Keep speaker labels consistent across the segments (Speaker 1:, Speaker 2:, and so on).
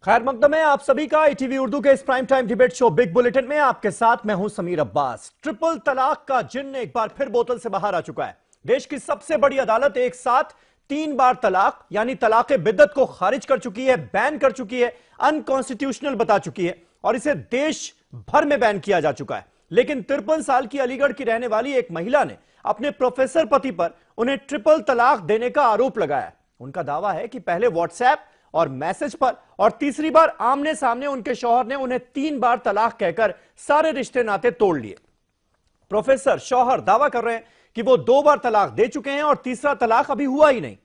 Speaker 1: खैर मकदम है आप सभी का ITV उर्दू के इस prime time debate show big bulletin में आपके साथ मैं हूं समीर अब्बास। ट्रिपल तलाक का जिन्न एक बार फिर बोतल से बाहर आ चुका है। देश की सबसे बड़ी अदालत एक साथ 3 बार तलाक यानी तलाक़े बिद्दत को खारिज कर चुकी है, बैन कर चुकी है, अनकॉन्स्टिट्यूशनल बता चुकी है और इसे देश भर में बैन किया जा चुका है। लेकिन 53 साल की अलीगढ़ की रहने वाली एक महिला ने अपने प्रोफेसर पति पर उन्हें ट्रिपल तलाक देने का आरोप लगाया। उनका दावा है कि पहले व्हाट्सएप और मैसेज पर और तीसरी बार आमने सामने उनके शौहर ने उन्हें 3 बार तलाक कहकर सारे रिश्ते नाते तोड़ लिए। प्रोफेसर शौहर दावा कर रहे हैं कि वो 2 बार तलाक दे चुके हैं और तीसरा तलाक अभी हुआ ही नहीं।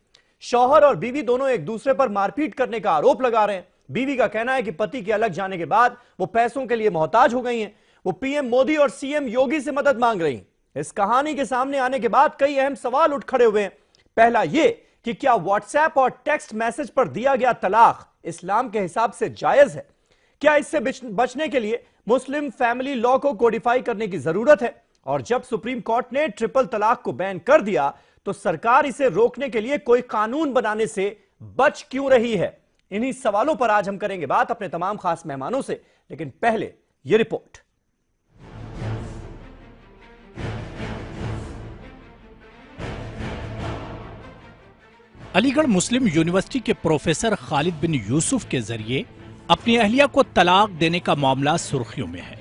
Speaker 1: शौहर और बीवी दोनों एक दूसरे पर मारपीट करने का आरोप लगा रहे हैं। बीवी का कहना है कि पति के अलग जाने के बाद वो पैसों के लिए मोहताज हो गई हैं। वो पीएम मोदी और सीएम योगी से मदद मांग रही हैं। इस कहानी के सामने आने के बाद कई अहम सवाल उठ खड़े हुए हैं। पहला यह कि क्या व्हाट्सएप और टेक्स्ट मैसेज पर दिया गया तलाक इस्लाम के हिसाब से जायज है? क्या इससे बचने के लिए मुस्लिम फैमिली लॉ को कोडिफाई करने की जरूरत है? और जब सुप्रीम कोर्ट ने ट्रिपल तलाक को बैन कर दिया तो सरकार इसे रोकने के लिए कोई कानून बनाने से बच क्यों रही है? इन्हीं सवालों पर आज हम करेंगे बात अपने तमाम खास मेहमानों से। लेकिन पहले यह रिपोर्ट।
Speaker 2: अलीगढ़ मुस्लिम यूनिवर्सिटी के प्रोफेसर खालिद बिन यूसुफ के जरिए अपनी अहलिया को तलाक देने का मामला सुर्खियों में है।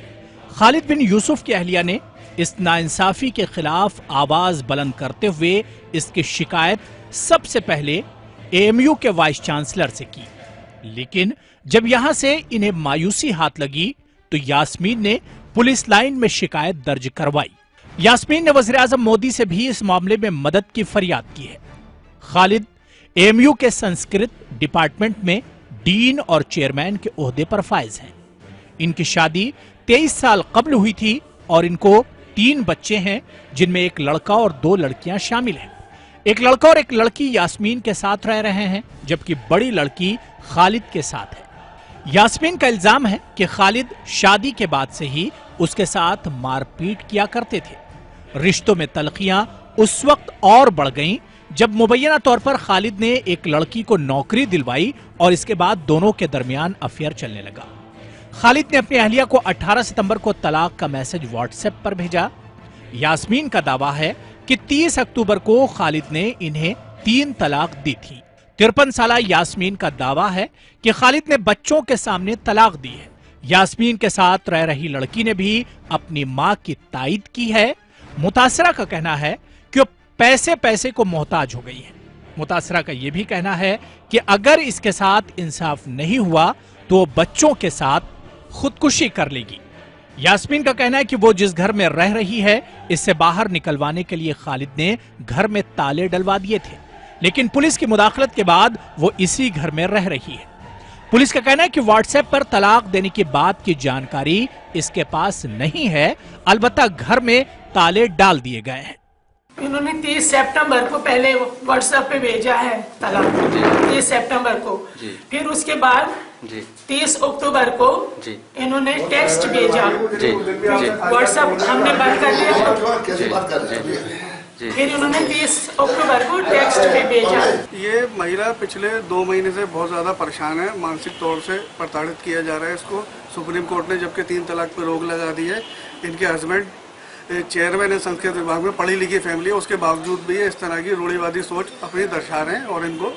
Speaker 2: खालिद बिन यूसुफ की अहलिया ने इस नाइंसाफी के खिलाफ आवाज बुलंद करते हुए इसकी शिकायत सबसे पहले AMU के वाइस चांसलर से की। लेकिन जब यहां से इन्हें मायूसी हाथ लगी तो यास्मीन ने पुलिस लाइन में शिकायत दर्ज करवाई। यास्मीन ने वज़ीर आज़म मोदी से भी इस मामले में मदद की फरियाद की है। खालिद AMU के संस्कृत डिपार्टमेंट में डीन और चेयरमैन के ओहदे पर फाइज हैं। इनकी शादी 23 साल कब्ल हुई थी और इनको 3 बच्चे हैं, जिनमें एक लड़का और 2 लड़कियां शामिल हैं। एक लड़का और एक लड़की यास्मीन के साथ रह रहे हैं, जबकि बड़ी लड़की खालिद के साथ है। यास्मीन का इल्जाम है कि खालिद शादी के बाद से ही उसके साथ मारपीट किया करते थे। रिश्तों में तलखियां उस वक्त और बढ़ गईं जब मुबैना तौर पर खालिद ने एक लड़की को नौकरी दिलवाई और इसके बाद दोनों के दरमियान अफेयर चलने लगा। खालिद ने अपनी अहलिया को 18 सितंबर को तलाक का मैसेज व्हाट्सएप पर भेजा। यास्मीन का दावा है कि 30 अक्टूबर को खालिद ने इन्हें 3 तलाक दी थी। 53 साला यास्मीन का दावा है कि खालिद ने बच्चों के सामने तलाक दी है। यास्मीन के साथ रह रही लड़की ने भी अपनी मां की तायीद की है। मुतासरा का कहना है कि पैसे को मोहताज हो गई है। मुतासरा का यह भी कहना है कि अगर इसके साथ इंसाफ नहीं हुआ तो वो बच्चों के साथ खुदकुशी कर लेगी। यास्मीन का कहना है कि वो जिस घर में रह रही है इससे बाहर निकलवाने के लिए खालिद ने घर में ताले डलवा दिए थे, लेकिन पुलिस की मुदाखलत के बाद वो इसी घर में रह रही है। पुलिस का कहना है कि व्हाट्सएप पर तलाक देने की बात की जानकारी इसके पास नहीं है, अलबत्ता घर में ताले डाल दिए गए हैं।
Speaker 3: इन्होंने 30 सितंबर को पहले व्हाट्सएप पे भेजा है तलाक, 30 सितंबर को। फिर उसके बाद 30 अक्टूबर को इन्होंने टेक्स्ट भेजा। व्हाट्सएप हमने बंद कर दिया। फिर उन्होंने 30 अक्टूबर को टेक्स्ट पे भेजा।
Speaker 4: ये महिला पिछले 2 महीने से बहुत ज्यादा परेशान है, मानसिक तौर से प्रताड़ित किया जा रहा है इसको। सुप्रीम कोर्ट ने जबकि 3 तलाक पर रोक लगा दी है। इनके हस्बैंड चेयरमैन है संस्कृत विभाग में, पढ़ी लिखी फैमिली है, उसके बावजूद भी इस तरह की रूढ़िवादी सोच अपनी दर्शा रहे हैं और इनको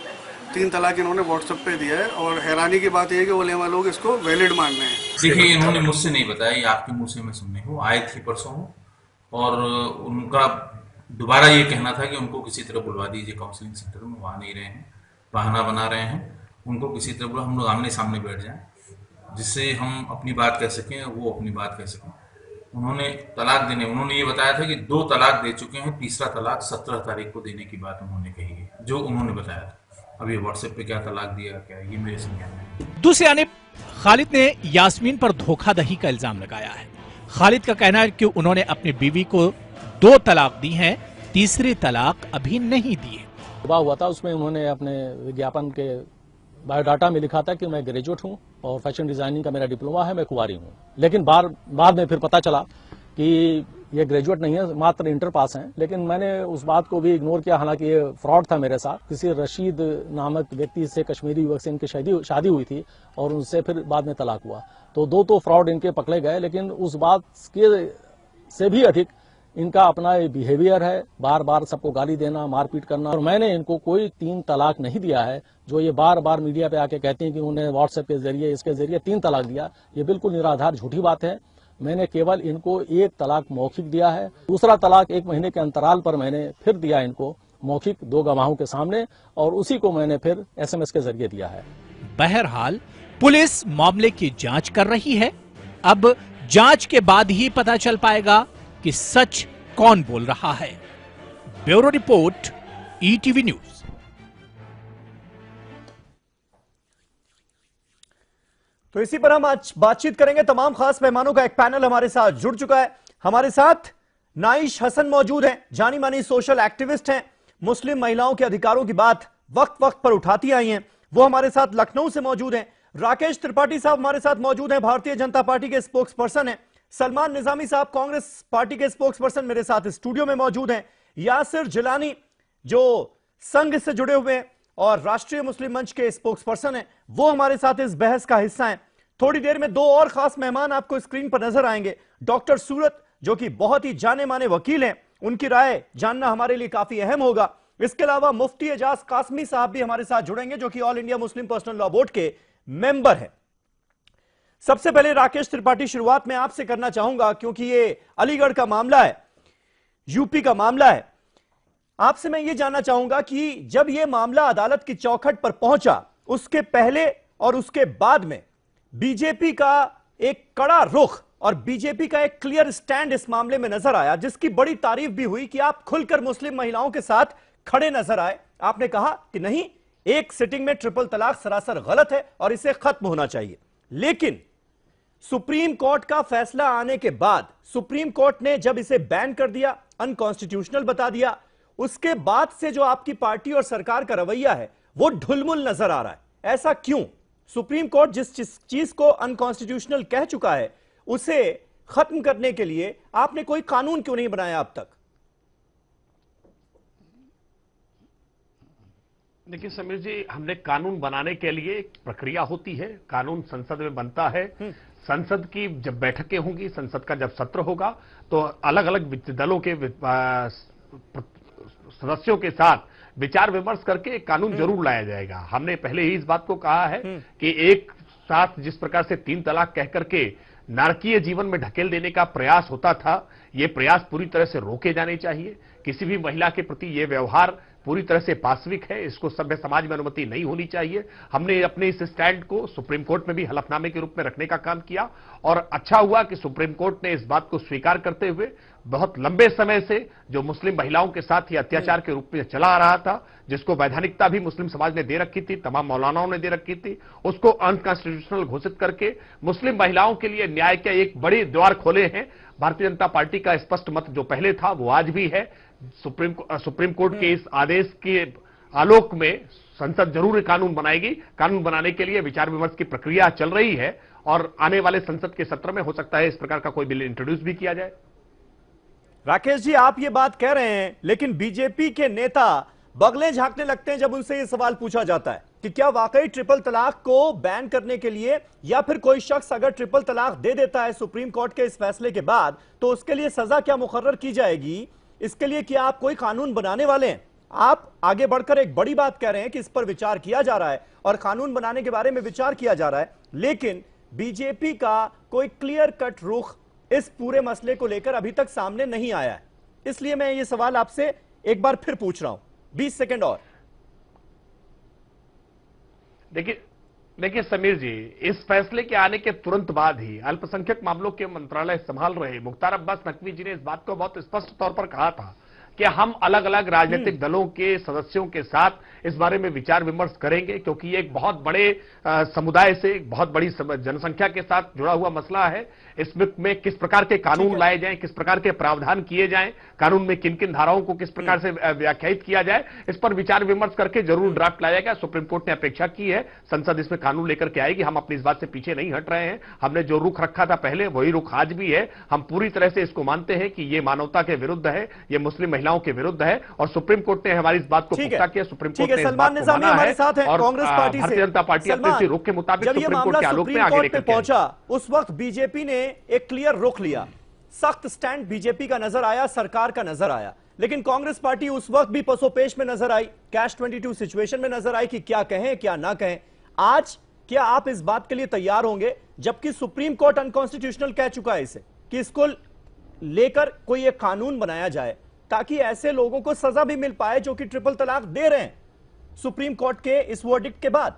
Speaker 4: 3 तलाक इन्होंने व्हाट्सएप पे दिया है। और हैरानी की बात यह है कि उलेमा लोग इसको वैलिड मान रहे हैं।
Speaker 5: देखिए, इन्होंने मुझसे नहीं बताया, आपके मुंह से मैं सुनने हूँ। आए थे परसों और उनका दोबारा ये कहना था कि उनको किसी तरह बुलवा दीजिए काउंसलिंग सेंटर में। वहाँ नहीं रहे हैं, बहाना बना रहे हैं। उनको किसी तरह हम लोग आमने सामने बैठ जाएं जिससे हम अपनी बात कह सकें, वो अपनी बात कह सकें। उन्होंने उन्होंने ये बताया था कि 2 तलाक दे चुके हैं, तीसरा तलाक 17 तारीख को देने की बात उन्होंने कही है, जो उन्होंने बताया था। अभी व्हाट्सएप पे क्या तलाक दिया क्या, ये मेरे समझ में।
Speaker 2: दूसरी जानिब खालिद ने यास्मीन पर धोखाधड़ी का इल्जाम लगाया है। खालिद का कहना है कि उन्होंने अपनी बीवी को 2 तलाक दी हैं, तीसरी तलाक अभी नहीं दी है।
Speaker 6: हुआ था उसमें उन्होंने अपने विज्ञापन के बायोडाटा में लिखा था कि मैं ग्रेजुएट हूं और फैशन डिजाइनिंग का मेरा डिप्लोमा है, मैं कुंवारी हूं। लेकिन बाद में फिर पता चला कि ये ग्रेजुएट नहीं है, मात्र इंटर पास हैं। लेकिन मैंने उस बात को भी इग्नोर किया, हालांकि ये फ्रॉड था मेरे साथ। किसी रशीद नामक व्यक्ति से, कश्मीरी युवक से इनकी शादी हुई थी और उनसे फिर बाद में तलाक हुआ। तो दो फ्रॉड इनके पकड़े गए। लेकिन उस बात के से भी अधिक इनका अपना बिहेवियर है, बार बार सबको गाली देना, मारपीट करना। और मैंने इनको कोई 3 तलाक नहीं दिया है, जो ये बार बार मीडिया पे आके कहते हैं कि उन्हें व्हाट्सएप के जरिए, इसके जरिए 3 तलाक दिया। ये बिल्कुल निराधार झूठी बात है। मैंने केवल इनको 1 तलाक मौखिक दिया है। दूसरा तलाक 1 महीने के अंतराल पर मैंने फिर दिया इनको मौखिक, 2 गवाहों के सामने, और उसी को मैंने फिर SMS के जरिए दिया है।
Speaker 2: बहरहाल पुलिस मामले की जांच कर रही है। अब जांच के बाद ही पता चल पाएगा कि सच कौन बोल रहा है। Bureau report, ETV news.
Speaker 1: तो इसी पर हम आज बातचीत करेंगे। तमाम खास मेहमानों का एक पैनल हमारे साथ जुड़ चुका है। हमारे साथ नाइश हसन मौजूद हैं, जानी मानी सोशल एक्टिविस्ट हैं, मुस्लिम महिलाओं के अधिकारों की बात वक्त वक्त पर उठाती आई हैं। वो हमारे साथ लखनऊ से मौजूद हैं। राकेश त्रिपाठी साहब हमारे साथ मौजूद हैं, भारतीय जनता पार्टी के स्पोक्स पर्सन हैं। सलमान निजामी साहब कांग्रेस पार्टी के स्पोक्स पर्सन मेरे साथ स्टूडियो में मौजूद हैं। यासिर जिलानी जो संघ से जुड़े हुए हैं और राष्ट्रीय मुस्लिम मंच के स्पोक्स पर्सन हैं, वो हमारे साथ इस बहस का हिस्सा हैं। थोड़ी देर में 2 और खास मेहमान आपको स्क्रीन पर नजर आएंगे। डॉक्टर सूरत, जो कि बहुत ही जाने माने वकील हैं, उनकी राय जानना हमारे लिए काफी अहम होगा। इसके अलावा मुफ्ती एजाज कासमी साहब भी हमारे साथ जुड़ेंगे, जो कि all India Muslim personal law board के मेंबर हैं। सबसे पहले राकेश त्रिपाठी, शुरुआत में आपसे करना चाहूंगा, क्योंकि ये अलीगढ़ का मामला है, यूपी का मामला है। आपसे मैं ये जानना चाहूंगा कि जब यह मामला अदालत की चौखट पर पहुंचा, उसके पहले और उसके बाद में बीजेपी का एक कड़ा रुख और बीजेपी का एक क्लियर स्टैंड इस मामले में नजर आया, जिसकी बड़ी तारीफ भी हुई कि आप खुलकर मुस्लिम महिलाओं के साथ खड़े नजर आए। आपने कहा कि नहीं, एक सिटिंग में ट्रिपल तलाक सरासर गलत है और इसे खत्म होना चाहिए। लेकिन सुप्रीम कोर्ट का फैसला आने के बाद, सुप्रीम कोर्ट ने जब इसे बैन कर दिया, अनकॉन्स्टिट्यूशनल बता दिया, उसके बाद से जो आपकी पार्टी और सरकार का रवैया है वो ढुलमुल नजर आ रहा है। ऐसा क्यों? सुप्रीम कोर्ट जिस चीज को अनकॉन्स्टिट्यूशनल कह चुका है, उसे खत्म करने के लिए आपने कोई कानून क्यों नहीं बनाया अब तक?
Speaker 7: देखिए समीर जी, हमने कानून बनाने के लिए एक प्रक्रिया होती है। कानून संसद में बनता है। संसद की जब बैठकें होंगी, संसद का जब सत्र होगा, तो अलग अलग दलों के सदस्यों के साथ विचार विमर्श करके एक कानून जरूर लाया जाएगा। हमने पहले ही इस बात को कहा है कि एक साथ जिस प्रकार से 3 तलाक कह करके नारकीय जीवन में ढकेल देने का प्रयास होता था, ये प्रयास पूरी तरह से रोके जाने चाहिए। किसी भी महिला के प्रति ये व्यवहार पूरी तरह से पाशविक है, इसको सभ्य समाज में अनुमति नहीं होनी चाहिए। हमने अपने इस स्टैंड को सुप्रीम कोर्ट में भी हलफनामे के रूप में रखने का काम किया, और अच्छा हुआ कि सुप्रीम कोर्ट ने इस बात को स्वीकार करते हुए बहुत लंबे समय से जो मुस्लिम महिलाओं के साथ ही अत्याचार के रूप में चला आ रहा था, जिसको वैधानिकता भी मुस्लिम समाज ने दे रखी थी, तमाम मौलानाओं ने दे रखी थी, उसको अनकॉन्स्टिट्यूशनल घोषित करके मुस्लिम महिलाओं के लिए न्याय के एक बड़े द्वार खोले हैं। भारतीय जनता पार्टी का स्पष्ट मत जो पहले था वो आज भी है। सुप्रीम कोर्ट के इस आदेश के आलोक में संसद जरूर कानून बनाएगी। कानून बनाने के लिए विचार विमर्श की प्रक्रिया चल रही है, और आने वाले संसद के सत्र में हो सकता है इस प्रकार का कोई बिल इंट्रोड्यूस भी किया जाए।
Speaker 1: राकेश जी, आप ये बात कह रहे हैं, लेकिन बीजेपी के नेता बगले झांकने लगते हैं जब उनसे यह सवाल पूछा जाता है कि क्या वाकई ट्रिपल तलाक को बैन करने के लिए, या फिर कोई शख्स अगर ट्रिपल तलाक दे देता है सुप्रीम कोर्ट के इस फैसले के बाद, तो उसके लिए सजा क्या मुकर्रर की जाएगी? इसके लिए क्या आप कोई कानून बनाने वाले हैं? आप आगे बढ़कर एक बड़ी बात कह रहे हैं कि इस पर विचार किया जा रहा है और कानून बनाने के बारे में विचार किया जा रहा है, लेकिन बीजेपी का कोई क्लियर कट रुख इस पूरे मसले को लेकर अभी तक सामने नहीं आया है। इसलिए मैं ये सवाल आपसे एक बार फिर पूछ रहा हूं। 20 सेकंड और।
Speaker 7: देखिए समीर जी, इस फैसले के आने के तुरंत बाद ही अल्पसंख्यक मामलों के मंत्रालय संभाल रहे मुख्तार अब्बास नकवी जी ने इस बात को बहुत स्पष्ट तौर पर कहा था कि हम अलग अलग राजनीतिक दलों के सदस्यों के साथ इस बारे में विचार विमर्श करेंगे, क्योंकि ये एक बहुत बड़े समुदाय से, एक बहुत बड़ी जनसंख्या के साथ जुड़ा हुआ मसला है। इसमें किस प्रकार के कानून लाए जाएं, किस प्रकार के प्रावधान किए जाएं, कानून में किन किन धाराओं को किस प्रकार से व्याख्यायित किया जाए, इस पर विचार विमर्श करके जरूर ड्राफ्ट लाया जाएगा। सुप्रीम कोर्ट ने अपेक्षा की है, संसद इसमें कानून लेकर के आएगी। हम अपनी इस बात से पीछे नहीं हट रहे हैं। हमने जो रुख रखा था पहले, वही रुख आज भी है। हम पूरी तरह से इसको मानते हैं कि ये मानवता के विरुद्ध है, ये मुस्लिम महिलाओं के विरुद्ध है, और सुप्रीम कोर्ट ने हमारी इस बात को पुख्ता किया। सुप्रीम कोर्ट ने इस बात को माना है, और भारतीय जनता पार्टी अपने इसी रुख के मुताबिक सुप्रीम कोर्ट के आलोक में आगे लेकर
Speaker 1: पहुंचा। उस वक्त बीजेपी ने एक क्लियर रुख लिया, सख्त स्टैंड बीजेपी का नजर आया, सरकार का नजर आया। लेकिन कांग्रेस पार्टी उस वक्त भी पसोपेश में नजर आई, कैश 22 सिचुएशन में नजर आई कि क्या कहें क्या ना कहें। आज क्या आप इस बात के लिए तैयार होंगे, जबकि सुप्रीम कोर्ट अनकॉन्स्टिट्यूशनल कह चुका है इसे, कि इसको लेकर कोई एक कानून बनाया जाए ताकि ऐसे लोगों को सजा भी मिल पाए जो कि ट्रिपल तलाक दे रहे हैं सुप्रीम कोर्ट के इस वर्डिक्ट के बाद?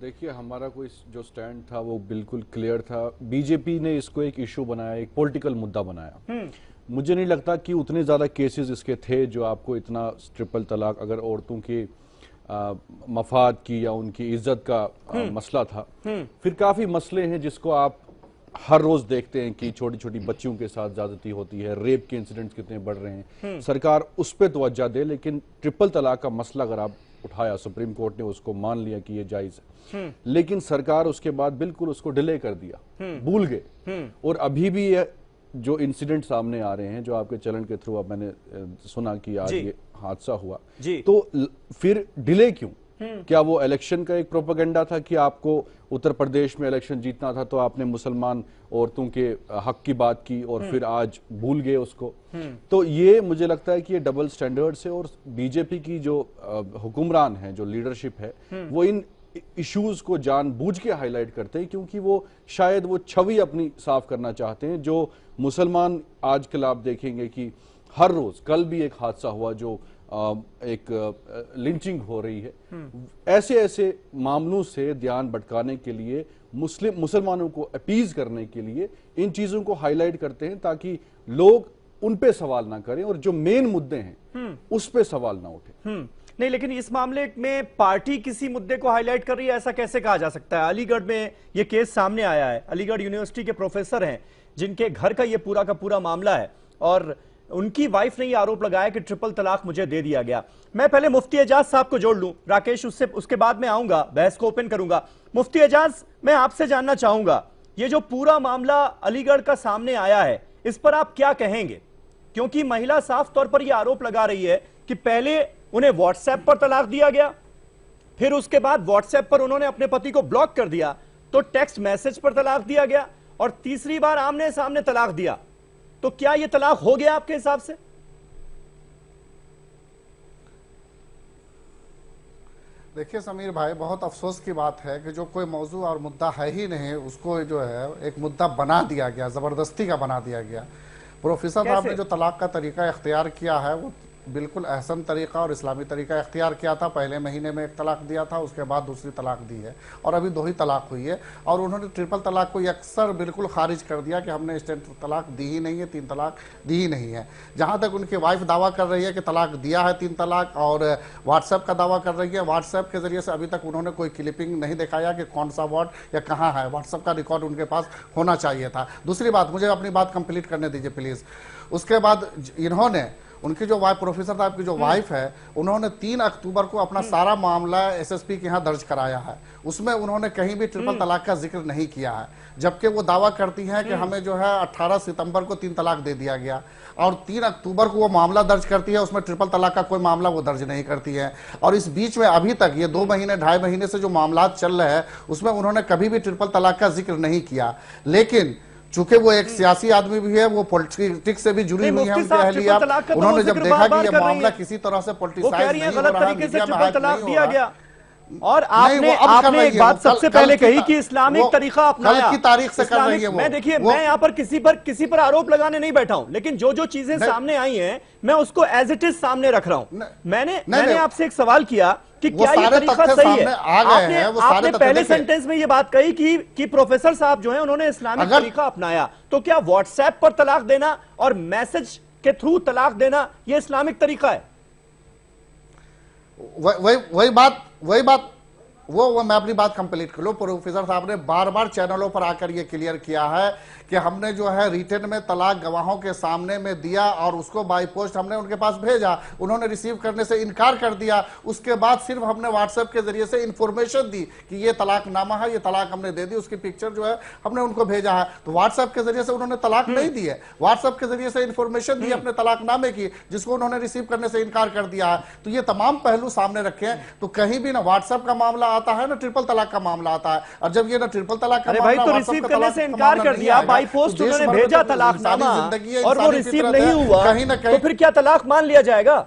Speaker 8: देखिए, हमारा कोई जो स्टैंड था वो बिल्कुल क्लियर था। बीजेपी ने इसको एक इशू बनाया, एक पॉलिटिकल मुद्दा बनाया। मुझे नहीं लगता कि उतने ज्यादा केसेस इसके थे जो आपको इतना ट्रिपल तलाक, अगर औरतों के मफाद की या उनकी इज्जत का मसला था। फिर काफी मसले हैं जिसको आप हर रोज देखते हैं कि छोटी छोटी बच्चियों के साथ ज्यादती होती है, रेप के इंसिडेंट्स कितने बढ़ रहे हैं। सरकार उस पर तवज्जो दे, लेकिन ट्रिपल तलाक का मसला अगर आप उठाया, सुप्रीम कोर्ट ने उसको मान लिया कि ये जायज है, लेकिन सरकार उसके बाद बिल्कुल उसको डिले कर दिया, भूल गए। और अभी भी ये जो इंसिडेंट सामने आ रहे हैं, जो आपके चलन के थ्रू अब मैंने सुना कि आज ये हादसा हुआ, तो फिर डिले क्यों? क्या वो इलेक्शन का एक प्रोपेगेंडा था कि आपको उत्तर प्रदेश में इलेक्शन जीतना था, तो आपने मुसलमान औरतों के हक की बात की और फिर आज भूल गए उसको? तो ये मुझे लगता है कि ये डबल स्टैंडर्ड्स है, और बीजेपी की जो हुक्मरान है, जो लीडरशिप है, वो इन इश्यूज को जानबूझ के हाईलाइट करते हैं, क्योंकि वो शायद वो छवि अपनी साफ करना चाहते हैं। जो मुसलमान आजकल आप देखेंगे कि हर रोज, कल भी एक हादसा हुआ जो एक लिंचिंग हो रही है। ऐसे ऐसे मामलों से ध्यान भटकाने के लिए, मुसलमानों को अपीज करने के लिए इन चीजों को हाईलाइट करते हैं, ताकि लोग उन पे सवाल ना करें और जो मेन मुद्दे हैं उस पे सवाल ना उठे।
Speaker 1: नहीं, लेकिन इस मामले में पार्टी किसी मुद्दे को हाईलाइट कर रही है, ऐसा कैसे कहा जा सकता है? अलीगढ़ में यह केस सामने आया है। अलीगढ़ यूनिवर्सिटी के प्रोफेसर हैं जिनके घर का यह पूरा का पूरा मामला है, और उनकी वाइफ ने यह आरोप लगाया कि ट्रिपल तलाक मुझे दे दिया गया। मैं पहले मुफ्ती एजाज साहब को जोड़ लूं, राकेश उसके बाद में आऊंगा, बहस को ओपन करूंगा। मुफ्ती एजाज, मैं आपसे जानना चाहूंगा, ये जो पूरा मामला अलीगढ़ का सामने आया है, इस पर आप क्या कहेंगे? क्योंकि महिला साफ तौर पर यह आरोप लगा रही है कि पहले उन्हें व्हाट्सएप पर तलाक दिया गया, फिर उसके बाद व्हाट्सएप पर उन्होंने अपने पति को ब्लॉक कर दिया, तो टेक्स्ट मैसेज पर तलाक दिया गया, और तीसरी बार आमने सामने तलाक दिया। तो क्या यह तलाक हो गया आपके हिसाब से?
Speaker 9: देखिए समीर भाई, बहुत अफसोस की बात है कि जो कोई मौजू और मुद्दा है ही नहीं, उसको जो है एक मुद्दा बना दिया गया, जबरदस्ती का बना दिया गया। प्रोफेसर साहब ने जो तलाक का तरीका इख्तियार किया है, वो बिल्कुल अहसन तरीका और इस्लामी तरीका इख्तियार किया था। पहले महीने में एक तलाक दिया था, उसके बाद दूसरी तलाक दी है, और अभी 2 ही तलाक हुई है। और उन्होंने ट्रिपल तलाक को अक्सर बिल्कुल खारिज कर दिया कि हमने स्टेट तलाक दी ही नहीं है, 3 तलाक दी ही नहीं है। जहाँ तक उनकी वाइफ दावा कर रही है कि तलाक दिया है 3 तलाक, और व्हाट्सएप का दावा कर रही है, व्हाट्सएप के जरिए से अभी तक उन्होंने कोई क्लिपिंग नहीं दिखाया कि कौन सा वर्ड या कहाँ है। व्हाट्सएप का रिकॉर्ड उनके पास होना चाहिए था। दूसरी बात, मुझे अपनी बात कंप्लीट करने दीजिए प्लीज। उसके बाद इन्होंने, उनकी जो वाइफ, प्रोफेसर साहब की जो वाइफ है, उन्होंने 3 अक्टूबर को अपना सारा मामला एसएसपी के यहाँ दर्ज कराया है। उसमें उन्होंने कहीं भी ट्रिपल तलाक का जिक्र नहीं किया है, जबकि वो दावा करती हैं कि हमें जो है 18 सितंबर को 3 तलाक दे दिया गया, और 3 अक्टूबर को वो मामला दर्ज करती है, उसमें ट्रिपल तलाक का कोई मामला वो दर्ज नहीं करती है। और इस बीच में अभी तक ये 2 महीने 2.5 महीने से जो मामला चल रहे हैं, उसमें उन्होंने कभी भी ट्रिपल तलाक का जिक्र नहीं किया। लेकिन चूंकि वो एक सियासी आदमी भी है, वो पॉलिटिक्स से भी जुड़ी हुई है, उनकी अहलियत, उन्होंने जब देखा कि ये मामला किसी तरह से पॉलिटिसाइज नहीं हो रहा है, मीडिया में हाइप नहीं हो रहा,
Speaker 1: और आपने एक बात सबसे पहले कही कि इस्लामिक तरीका अपनाया,
Speaker 9: की तारीख से कर रही है वो।
Speaker 1: मैं देखिए, मैं यहाँ पर किसी पर आरोप लगाने नहीं बैठा हूं, लेकिन जो चीजें सामने आई हैं, मैं उसको एज इट इज सामने रख रहा हूं। मैंने आपसे एक सवाल किया कि क्या ये तरीका सही है? आपने पहले सेंटेंस में ये बात कही कि प्रोफेसर साहब जो है उन्होंने इस्लामिक तरीका अपनाया, तो क्या व्हाट्सएप पर तलाक देना और मैसेज के थ्रू तलाक देना यह इस्लामिक तरीका है?
Speaker 9: वही बात वो मैं अपनी बात कंप्लीट कर लूं। प्रोफेसर साहब ने बार बार चैनलों पर आकर ये क्लियर किया है कि हमने जो है रिटन में तलाक गवाहों के सामने में दिया और उसको बाई पोस्ट हमने उनके पास भेजा, उन्होंने रिसीव करने से इनकार कर दिया। उसके बाद सिर्फ हमने व्हाट्सएप के जरिए से इंफॉर्मेशन दी कि ये तलाकनामा है, ये तलाक हमने दे दी, उसकी पिक्चर जो है हमने उनको भेजा है। तो व्हाट्सएप के जरिए से उन्होंने तलाक नहीं दी है, व्हाट्सएप के जरिए से इंफॉर्मेशन दी अपने तलाकनामे की, जिसको उन्होंने रिसीव करने से इनकार कर दिया है। तो ये तमाम पहलू सामने रखे हैं। तो कहीं भी ना व्हाट्सएप का मामला आता है ना ट्रिपल तलाक का मामला आता है। और जब ये ना ट्रिपल तलाक का
Speaker 1: मामला, तो रिसीव करने से इनकार कर दिया, बाई पोस्ट उन्होंने भेजा तलाकनामा और वो रिसीव नहीं हुआ, कहीं ना कहीं तो फिर क्या तलाक मान लिया जाएगा?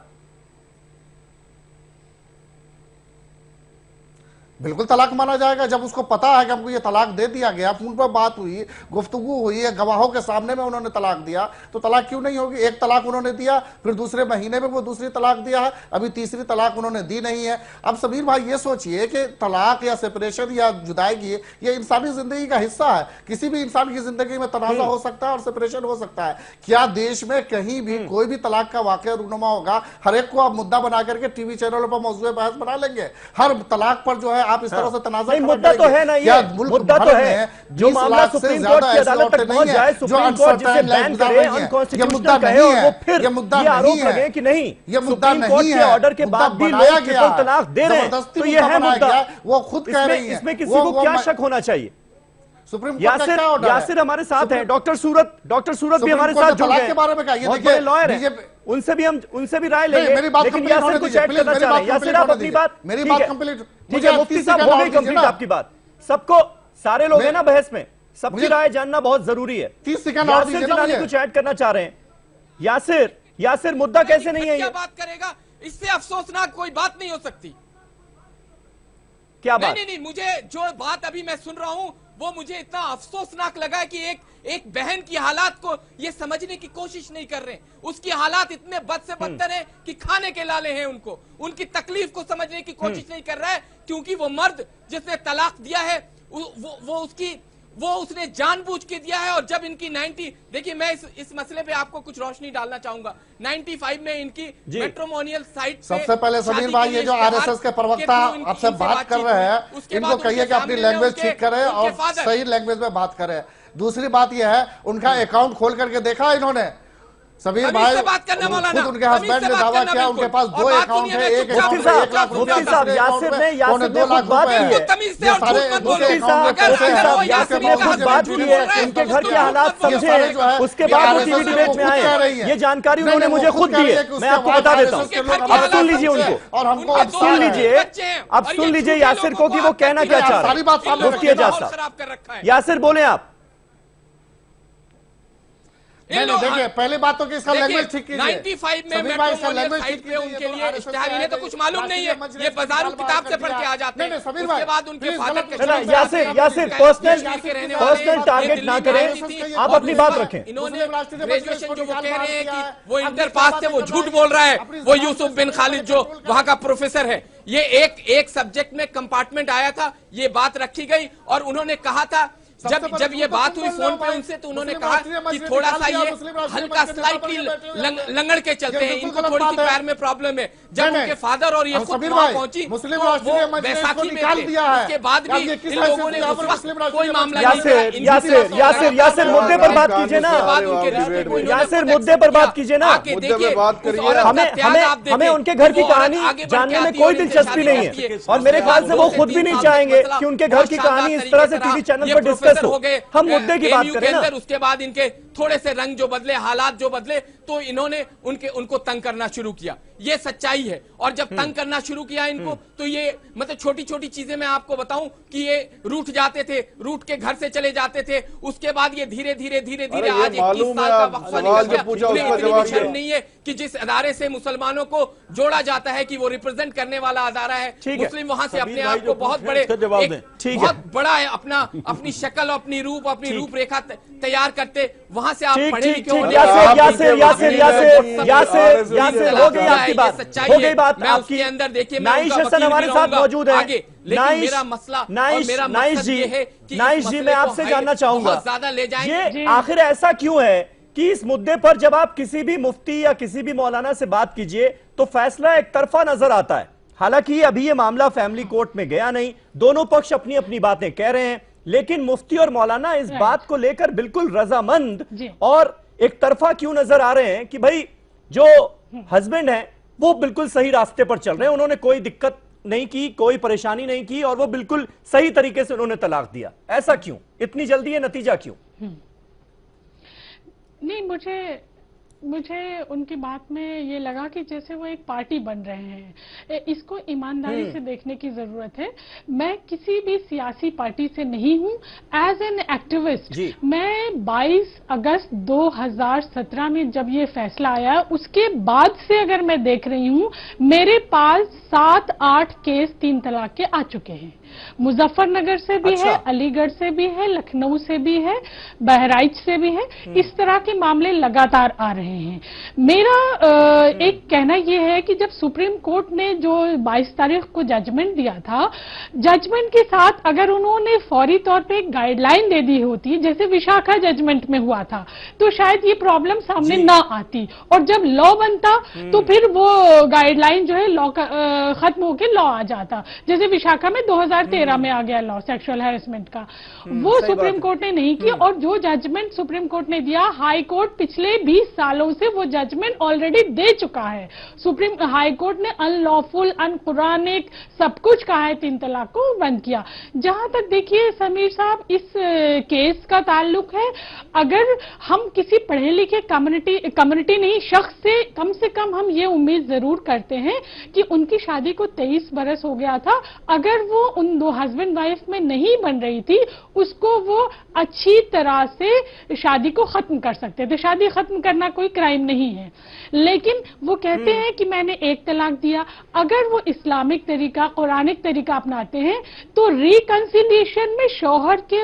Speaker 9: बिल्कुल तलाक माना जाएगा। जब उसको पता है कि हमको ये तलाक दे दिया गया, फोन पर बात हुई, गुफ्तगू हुई है, गवाहों के सामने में उन्होंने तलाक दिया, तो तलाक क्यों नहीं होगी? एक तलाक उन्होंने दिया, फिर दूसरे महीने में वो दूसरी तलाक दिया है, अभी तीसरी तलाक उन्होंने दी नहीं है। अब समीर भाई ये सोचिए कि तलाक या सेपरेशन या जुदाई ये इंसानी जिंदगी का हिस्सा है। किसी भी इंसान की जिंदगी में तनाजा हो सकता है और सेपरेशन हो सकता है। क्या देश में कहीं भी कोई भी तलाक का वाकया रूनुमा होगा? हर एक को आप मुद्दा बना करके टीवी चैनलों पर मौजूद बहस बना लेंगे। हर तलाक पर जो है आप इस तरह से तनाज़ा
Speaker 1: मुद्दा तो है ना, ये मुद्दा तो है। जो मामला सुप्रीम कोर्ट की अदालत तक पहुंच जाए, सुप्रीम कोर्ट जिसे बैन करे, अनकॉन्स्टिट्यूशनल कहे और वो फिर ये आरोप लगे कि नहीं, सुप्रीम कोर्ट के ऑर्डर के बाद भी लोग ट्रिपल तलाक दे रहे हैं, तो ये है मुद्दा।
Speaker 9: वो खुद कह रही है।
Speaker 1: इसमें किसी को क्या शक होना चाहिए?
Speaker 9: सुप्रीम
Speaker 1: यासिर हमारे साथ हैं, डॉक्टर सूरत भी हमारे साथ जुड़ गए, बहुत बड़े लॉयर हैं, उनसे भी राय लेंगे। लेकिन यासिर कुछ ऐड करना चाह रहे हैं। यासिर आप अपनी बात,
Speaker 9: मेरी बात कंप्लीट।
Speaker 1: ठीक है मुफ्ती साहब, हो गई कंप्लीट आपकी बात। सबको, सारे लोग हैं ना बहस में, सबकी राय जानना बहुत जरूरी है।
Speaker 9: 30 सेकंड और दीजिए ना मुझे।
Speaker 1: कुछ ऐड करना चाह रहे हैं यासिर मुद्दा कैसे नहीं है?
Speaker 10: क्या बात करेगा? इससे अफसोसनाक कोई बात नहीं हो सकती।
Speaker 1: क्या बात?
Speaker 10: नहीं, मुझे जो बात अभी मैं सुन रहा हूं वो मुझे इतना अफसोसनाक लगा है कि एक बहन की हालात को ये समझने की कोशिश नहीं कर रहे। उसकी हालात इतने बद से बदतर है कि खाने के लाले हैं उनको, उनकी तकलीफ को समझने की कोशिश नहीं कर रहा है, क्योंकि वो मर्द जिसने तलाक दिया है वो उसने जानबूझ के दिया है। और जब इनकी 90, देखिए मैं इस मसले पे आपको कुछ रोशनी डालना चाहूंगा। 95 में इनकी मैट्रिमोनियल साइट
Speaker 9: सबसे पहले समीर भाई, ये जो आरएसएस के प्रवक्ता आपसे बात कर रहे हैं, इनको कहिए कि अपनी लैंग्वेज ठीक करें और सही लैंग्वेज में बात करें। दूसरी बात यह है, उनका अकाउंट खोल करके देखा इन्होंने? समीर भाई खुद उनके हस्बैंड ने दावा किया उनके पास 2 अकाउंट है, एक अकाउंट में 1 लाख रुपया,
Speaker 1: यासिर ने 2 लाख
Speaker 9: बात की है।
Speaker 1: इनके घर के हालात समझे, उसके बाद वो टीवी डिबेट में आए। ये जानकारी उन्होंने मुझे खुद दी है, मैं आपको बता देता हूँ। अब सुन लीजिए उनको,
Speaker 9: और हमको
Speaker 1: अब सुन लीजिए यासिर को कि वो कहना क्या चाह रहे हैं। मुफ्ती एजाज साहब, यासिर बोले आप।
Speaker 9: नहीं, देखिए पहली बात तो कि इसका लैंग्वेज ठीक कीजिए।
Speaker 10: 95 में मैट्रिमोनियल साइट पे उनके लिए इश्तिहार, इन्हें तो कुछ मालूम नहीं है, ये बाजारों किताब से पढ़ के आ जाते हैं। उसके बाद उनके फादर के
Speaker 1: यासिर पर्सनल टारगेट ना करें, आप अपनी बात रखें।
Speaker 10: इन्होंने ग्रेजुएशन जो वो कह रहे हैं कि वो इंटर पास थे, वो झूठ बोल रहा है। वो यूसुफ बिन खालिद जो वहां का प्रोफेसर है, ये एक सब्जेक्ट में कंपार्टमेंट आया था, ये बात रखी गई और उन्होंने कहा था जब ये बात हुई फोन पे उनसे, तो उन्होंने कहा कि थोड़ा सा ये हल्का स्लाइटली लंगड़ के चलते हैं, इनको थोड़ी सी पैर में प्रॉब्लम है। जब उनके फादर और ये खुद वहां पहुंची, वो बैसाखी में थे, उसके बाद भी इन लोगों ने उस वक्त कोई मामला नहीं।
Speaker 1: यासिर मुद्दे पर बात कीजिए ना, यासिर मुद्दे पर बात कीजिए ना। हमें उनके घर की कहानी जानने में कोई दिलचस्पी नहीं है, और मेरे ख्याल से वो खुद भी नहीं चाहेंगे कि उनके घर की कहानी इस तरह से टीवी चैनल पर डिस्कस हो गए। हम मुद्दे की बात करें ना।
Speaker 10: उसके बाद इनके थोड़े से रंग जो बदले, हालात जो बदले, तो इन्होंने उनको तंग करना शुरू किया। ये सच्चाई है। और जब तंग करना शुरू किया इनको, तो ये मतलब छोटी छोटी चीजें मैं आपको बताऊं कि ये रूठ जाते थे, रूठ के घर से चले जाते थे। उसके बाद ये धीरे धीरे आज 21 साल का वक्फा निकल गया। नहीं है कि जिस अदारे से मुसलमानों को जोड़ा जाता है कि वो रिप्रेजेंट करने वाला अदारा है, मुस्लिम वहां से अपने आप को बहुत बड़े, बहुत बड़ा है अपनी शक्ल, अपनी रूपरेखा तैयार करते, वहां से आप पढ़े लिखे होने।
Speaker 1: यासिर हो गई आपकी बात, हो गई बात आपकी।
Speaker 10: अंदर देखिए,
Speaker 1: नाइश हसन हमारे साथ मौजूद है।
Speaker 10: लेकिन मेरा मसला,
Speaker 1: नाइश जी, मैं आपसे जानना चाहूंगा,
Speaker 10: ज्यादा ले जाएंगे।
Speaker 1: ये आखिर ऐसा क्यों है कि इस मुद्दे पर जब आप किसी भी मुफ्ती या किसी भी मौलाना से बात कीजिए तो फैसला एक तरफा नजर आता है। हालांकि अभी ये मामला फैमिली कोर्ट में गया नहीं, दोनों पक्ष अपनी अपनी बातें कह रहे हैं, लेकिन मुफ्ती और मौलाना इस बात को लेकर बिल्कुल रजामंद और एक तरफा क्यों नजर आ रहे हैं कि भाई जो हस्बैंड है वो बिल्कुल सही रास्ते पर चल रहे हैं, उन्होंने कोई दिक्कत नहीं की, कोई परेशानी नहीं की और वो बिल्कुल सही तरीके से उन्होंने तलाक दिया। ऐसा क्यों, इतनी जल्दी ये नतीजा क्यों?
Speaker 11: नहीं, मुझे उनकी बात में ये लगा कि जैसे वो एक पार्टी बन रहे हैं। इसको ईमानदारी से देखने की जरूरत है। मैं किसी भी सियासी पार्टी से नहीं हूं। एज एन एक्टिविस्ट मैं 22 अगस्त 2017 में जब ये फैसला आया उसके बाद से अगर मैं देख रही हूं, मेरे पास 7-8 केस 3 तलाक के आ चुके हैं। मुजफ्फरनगर से भी है, अलीगढ़ से भी है, लखनऊ से भी है, बहराइच से भी है। इस तरह के मामले लगातार आ रहे हैं। मेरा एक कहना यह है कि जब सुप्रीम कोर्ट ने जो 22 तारीख को जजमेंट दिया था, जजमेंट के साथ अगर उन्होंने फौरी तौर पे एक गाइडलाइन दे दी होती जैसे विशाखा जजमेंट में हुआ था, तो शायद ये प्रॉब्लम सामने ना आती और जब लॉ बनता तो फिर वो गाइडलाइन जो है लॉ खत्म होकर लॉ आ जाता। जैसे विशाखा में 2013 में आ गया लॉ सेक्सुअल हैरेसमेंट का, वो सुप्रीम कोर्ट ने नहीं किया। और जो जजमेंट सुप्रीम कोर्ट ने दिया, हाई कोर्ट पिछले 20 सालों से वो जजमेंट ऑलरेडी दे चुका है। सुप्रीम हाई कोर्ट ने अनलॉफुल, अनकुरानिक सब कुछ कहा है, 3 तलाक को बंद किया। जहां तक देखिए समीर साहब इस केस का ताल्लुक है, अगर हम किसी पढ़े लिखे कम्युनिटी नहीं शख्स से कम हम ये उम्मीद जरूर करते हैं कि उनकी शादी को 23 बरस हो गया था, अगर वो उन दो हस्बैंड वाइफ में नहीं बन रही थी, उसको वो अच्छी तरह से शादी को खत्म कर सकते थे। शादी खत्म करना कोई क्राइम नहीं है, लेकिन वो कहते हैं कि मैंने 1 तलाक दिया। अगर वो इस्लामिक तरीका, कुरानिक तरीका अपनाते हैं तो रिकंसिलिएशन में शौहर के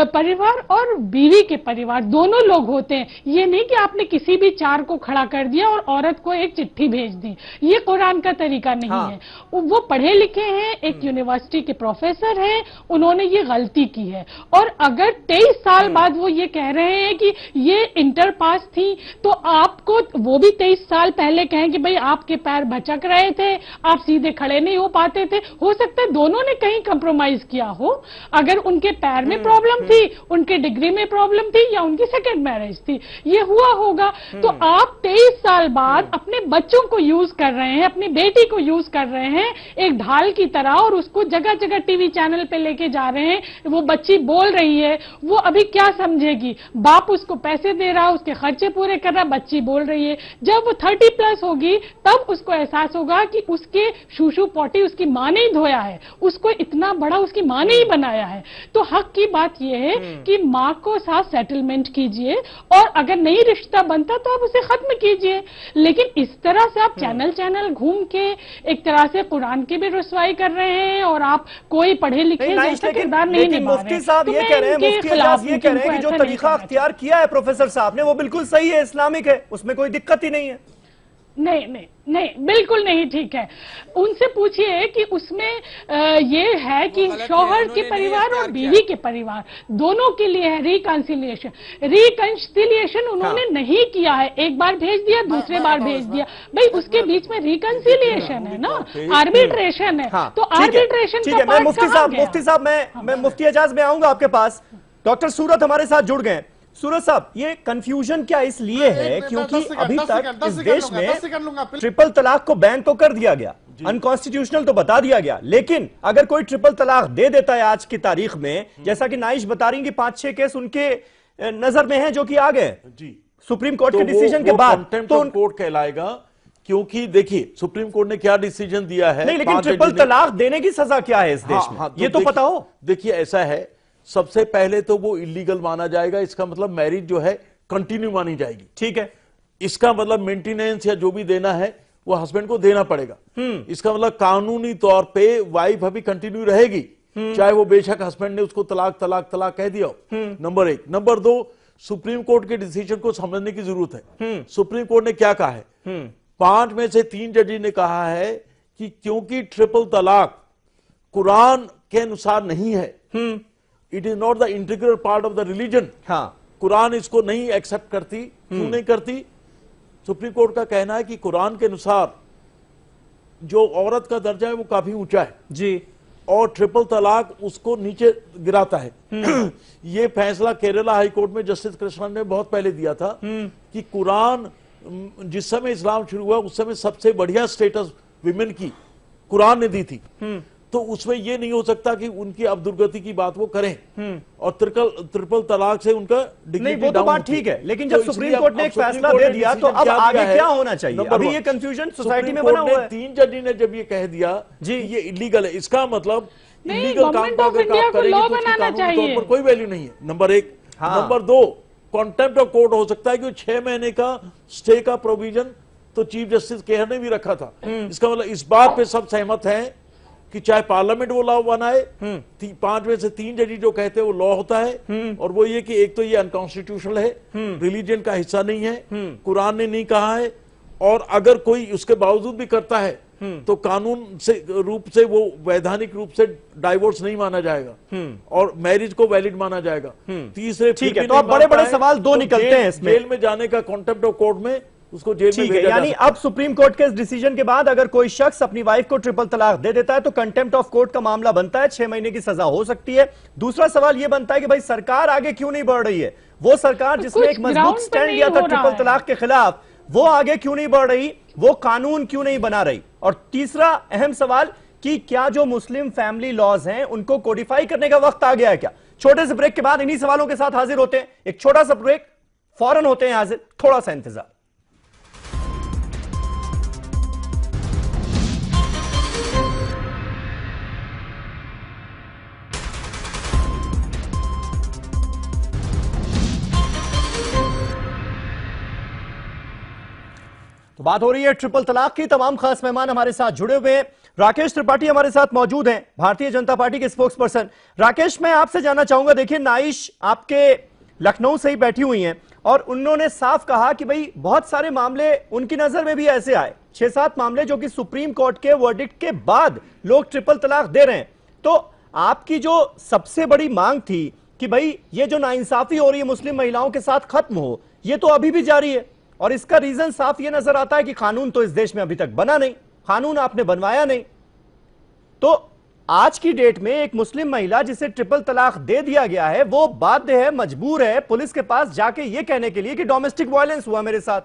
Speaker 11: परिवार और बीवी के परिवार दोनों लोग होते हैं। ये नहीं कि आपने किसी भी चार को खड़ा कर दिया और औरत को एक चिट्ठी भेज दी, ये कुरान का तरीका नहीं है। वो पढ़े लिखे हैं, एक यूनिवर्सिटी के प्रोफेसर हैं, उन्होंने ये गलती की है। और अगर 23 साल बाद वो ये कह रहे हैं कि ये इंटर पास थी, तो आपको वो भी 23 साल पहले कहें कि भाई आपके पैर भचक रहे थे, आप सीधे खड़े नहीं हो पाते थे। हो सकता है दोनों ने कहीं कंप्रोमाइज किया हो। अगर उनके पैर में प्रॉब्लम थी, उनके डिग्री में प्रॉब्लम थी, या उनकी सेकेंड मैरिज थी, ये हुआ होगा। तो आप 23 साल बाद अपने बच्चों को यूज कर रहे हैं, अपनी बेटी को यूज कर रहे हैं एक ढाल की तरह, और उसको जगह जगह टीवी चैनल पे लेके जा रहे हैं। वो बच्ची बोल रही है, वो अभी क्या समझेगी? बाप उसको पैसे दे रहा है, उसके खर्चे पूरे कर रहा, बच्ची बोल रही है। जब वो 30+ होगी तब उसको एहसास होगा कि उसके शूशू पॉटी उसकी मां ने ही धोया है, उसको इतना बड़ा उसकी मां ने ही बनाया है। तो हक की बात यह है कि मां को साथ सेटलमेंट कीजिए, और अगर नहीं रिश्ता बनता तो आप उसे खत्म कीजिए। लेकिन इस तरह से आप चैनल घूम के एक तरह से कुरान की भी रुसवाई कर रहे हैं, और आप कोई पढ़े लिखे जैसा किरदार नहीं निभा रहे हैं।
Speaker 1: मुफ्ती साहब ये कह रहे हैं, मुफ्ती एजाज ये कह रहे हैं कि जो तरीका अख्तियार किया है प्रोफेसर साहब ने वो बिल्कुल सही है, इस्लामिक है, उसमें कोई दिक्कत ही नहीं है।
Speaker 11: नहीं, बिल्कुल नहीं ठीक है। उनसे पूछिए कि उसमें ये है कि शौहर के परिवार और बीवी के परिवार दोनों के लिए है रिकंसिलिएशन उन्होंने नहीं किया है। एक बार भेज दिया, दूसरे बार भेज दिया, भाई उसके बीच में रिकंसिलिएशन है ना, आर्बिट्रेशन है। तो आर्बिट्रेशन का पार्ट
Speaker 1: मुफ्ती साहब मैं मुफ्ती एजाज में आऊंगा आपके पास। डॉक्टर सूरत हमारे साथ जुड़ गए। सूरज साहब, ये कंफ्यूजन क्या इसलिए है क्योंकि अभी तक इस देश में ट्रिपल तलाक को बैन तो कर दिया गया, अनकॉन्स्टिट्यूशनल तो बता दिया गया, लेकिन अगर कोई ट्रिपल तलाक दे देता है आज की तारीख में, जैसा कि नाइश बता रही कि 5-6 केस उनके नजर में हैं जो कि आ गए सुप्रीम कोर्ट के डिसीजन के बाद,
Speaker 12: तो कोर्ट कहलाएगा। क्योंकि देखिए सुप्रीम कोर्ट ने क्या डिसीजन दिया है।
Speaker 1: नहीं, लेकिन ट्रिपल तलाक देने की सजा क्या है इस देश में, ये तो पता हो।
Speaker 12: देखिए ऐसा है, सबसे पहले तो वो इलीगल माना जाएगा, इसका मतलब मैरिज जो है कंटिन्यू मानी जाएगी।
Speaker 1: ठीक है,
Speaker 12: इसका मतलब मेंटेनेंस या जो भी देना है वो हस्बैंड को देना पड़ेगा। इसका मतलब कानूनी तौर पे वाइफ अभी कंटिन्यू रहेगी, चाहे वो बेशक हस्बैंड ने उसको तलाक तलाक तलाक कह दिया हो। नंबर 1। नंबर 2, सुप्रीम कोर्ट के डिसीजन को समझने की जरूरत है। सुप्रीम कोर्ट ने क्या कहा है, 5 में से 3 जजेस ने कहा है कि क्योंकि ट्रिपल तलाक कुरान के अनुसार नहीं है, it is not the integral part of the religion. Quran इसको नहीं एक्सेप्ट करती, क्यों नहीं करती? सुप्रीम कोर्ट का कहना है कि कुरान के अनुसार जो औरत का दर्जा है वो काफी ऊंचा है
Speaker 1: जी, और
Speaker 12: ट्रिपल तलाक उसको नीचे गिराता है। ये फैसला केरला हाई कोर्ट में जस्टिस कृष्णन ने बहुत पहले दिया था कि कुरान जिस समय इस्लाम शुरू हुआ उस समय सबसे बढ़िया स्टेटस विमेन की कुरान ने दी थी, तो उसमें ये नहीं हो सकता कि उनकी अवदुर्गति की बात वो करें और ट्रिपल तलाक से उनका
Speaker 1: नहीं, वो तो बात ठीक है, लेकिन जब सुप्रीम कोर्ट ने एक फैसला दे दिया तो अब आगे क्या होना चाहिए? अभी ये कंफ्यूजन सोसाइटी में बना हुआ है।
Speaker 12: 3 जज ने जब ये कह दिया जी ये इलीगल है, इसका मतलब
Speaker 11: नहीं,
Speaker 12: इलीगल काम
Speaker 11: गवर्नमेंट
Speaker 12: का
Speaker 11: ऑफ
Speaker 12: अगर
Speaker 11: इंडिया
Speaker 12: आप
Speaker 11: को
Speaker 12: करेंगे
Speaker 11: लॉ
Speaker 12: तो उसकी
Speaker 11: बनाना
Speaker 12: कानूनी तौर
Speaker 11: चाहिए।
Speaker 12: पर कोई वैल्यू नहीं है, number 1। Number 2, contempt of court हो सकता है कि 6 महीने का स्टे का प्रोविजन तो चीफ जस्टिस केहर ने भी रखा था। इसका मतलब इस बात पे सब सहमत हैं कि चाहे पार्लियामेंट वो लॉ बनाए, 5 में से 3 जज जो कहते हैं वो लॉ होता है, और वो ये कि एक तो ये अनकॉन्स्टिट्यूशनल है, रिलीजन का हिस्सा नहीं है, कुरान ने नहीं कहा है, और अगर कोई उसके बावजूद भी करता है तो कानून से रूप से वो वैधानिक रूप से डाइवोर्स नहीं माना जाएगा और मैरिज को वैलिड माना जाएगा। तीसरे
Speaker 1: ठीक है, तो अब बड़े-बड़े सवाल दो निकलते हैं इसमें।
Speaker 12: जेल में जाने का कॉन्टेम्प्ट ऑफ कोर्ट में उसको जेल में भेजा
Speaker 1: यानी अब सुप्रीम कोर्ट के इस डिसीजन के बाद अगर कोई शख्स अपनी वाइफ को ट्रिपल तलाक दे देता है तो कंटेम्प्ट ऑफ कोर्ट का मामला बनता है, 6 महीने की सजा हो सकती है। दूसरा सवाल यह बनता है कि भाई सरकार आगे क्यों नहीं बढ़ रही है? वो सरकार जिसने एक मजबूत स्टैंड लिया था ट्रिपल तलाक के खिलाफ, वो आगे क्यों नहीं बढ़ रही? वो कानून क्यों नहीं बना रही? और तीसरा अहम सवाल कि क्या जो मुस्लिम फैमिली लॉज हैं उनको कोडिफाई करने का वक्त आ गया है क्या? छोटे से ब्रेक के बाद इन्हीं सवालों के साथ हाजिर होते हैं। एक छोटा सा ब्रेक, फौरन होते हैं हाजिर, थोड़ा सा इंतजार। तो बात हो रही है ट्रिपल तलाक की। तमाम खास मेहमान हमारे साथ जुड़े हुए हैं। राकेश त्रिपाठी हमारे साथ मौजूद हैं, भारतीय जनता पार्टी के स्पोक्स पर्सन। राकेश, मैं आपसे जानना चाहूंगा, देखिए नाइश आपके लखनऊ से ही बैठी हुई हैं और उन्होंने साफ कहा कि भाई बहुत सारे मामले उनकी नजर में भी ऐसे आए, 6-7 मामले जो कि सुप्रीम कोर्ट के वर्डिक्ट के बाद लोग ट्रिपल तलाक दे रहे हैं। तो आपकी जो सबसे बड़ी मांग थी कि भाई ये जो नाइंसाफी हो रही है मुस्लिम महिलाओं के साथ खत्म हो, ये तो अभी भी जारी है, और इसका रीजन साफ ये नजर आता है कि कानून तो इस देश में अभी तक बना नहीं, कानून आपने बनवाया नहीं। तो आज की डेट में एक मुस्लिम महिला जिसे ट्रिपल तलाक दे दिया गया है, वो बाध्य है, मजबूर है पुलिस के पास जाके ये कहने के लिए कि डोमेस्टिक वायलेंस हुआ मेरे साथ।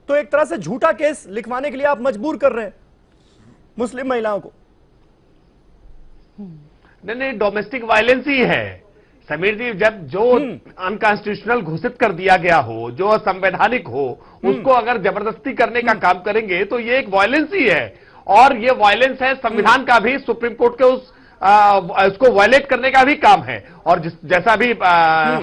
Speaker 1: तो एक तरह से झूठा केस लिखवाने के लिए आप मजबूर कर रहे हैं मुस्लिम महिलाओं को।
Speaker 7: नहीं, डोमेस्टिक वायलेंस ही है समीर जी। जब जो अनकॉन्स्टिट्यूशनल घोषित कर दिया गया हो, जो असंवैधानिक हो, उसको अगर जबरदस्ती करने का काम करेंगे तो ये एक वायलेंस ही है, और ये वायलेंस है संविधान का भी, सुप्रीम कोर्ट के उसको वायलेट करने का भी काम है। और जैसा भी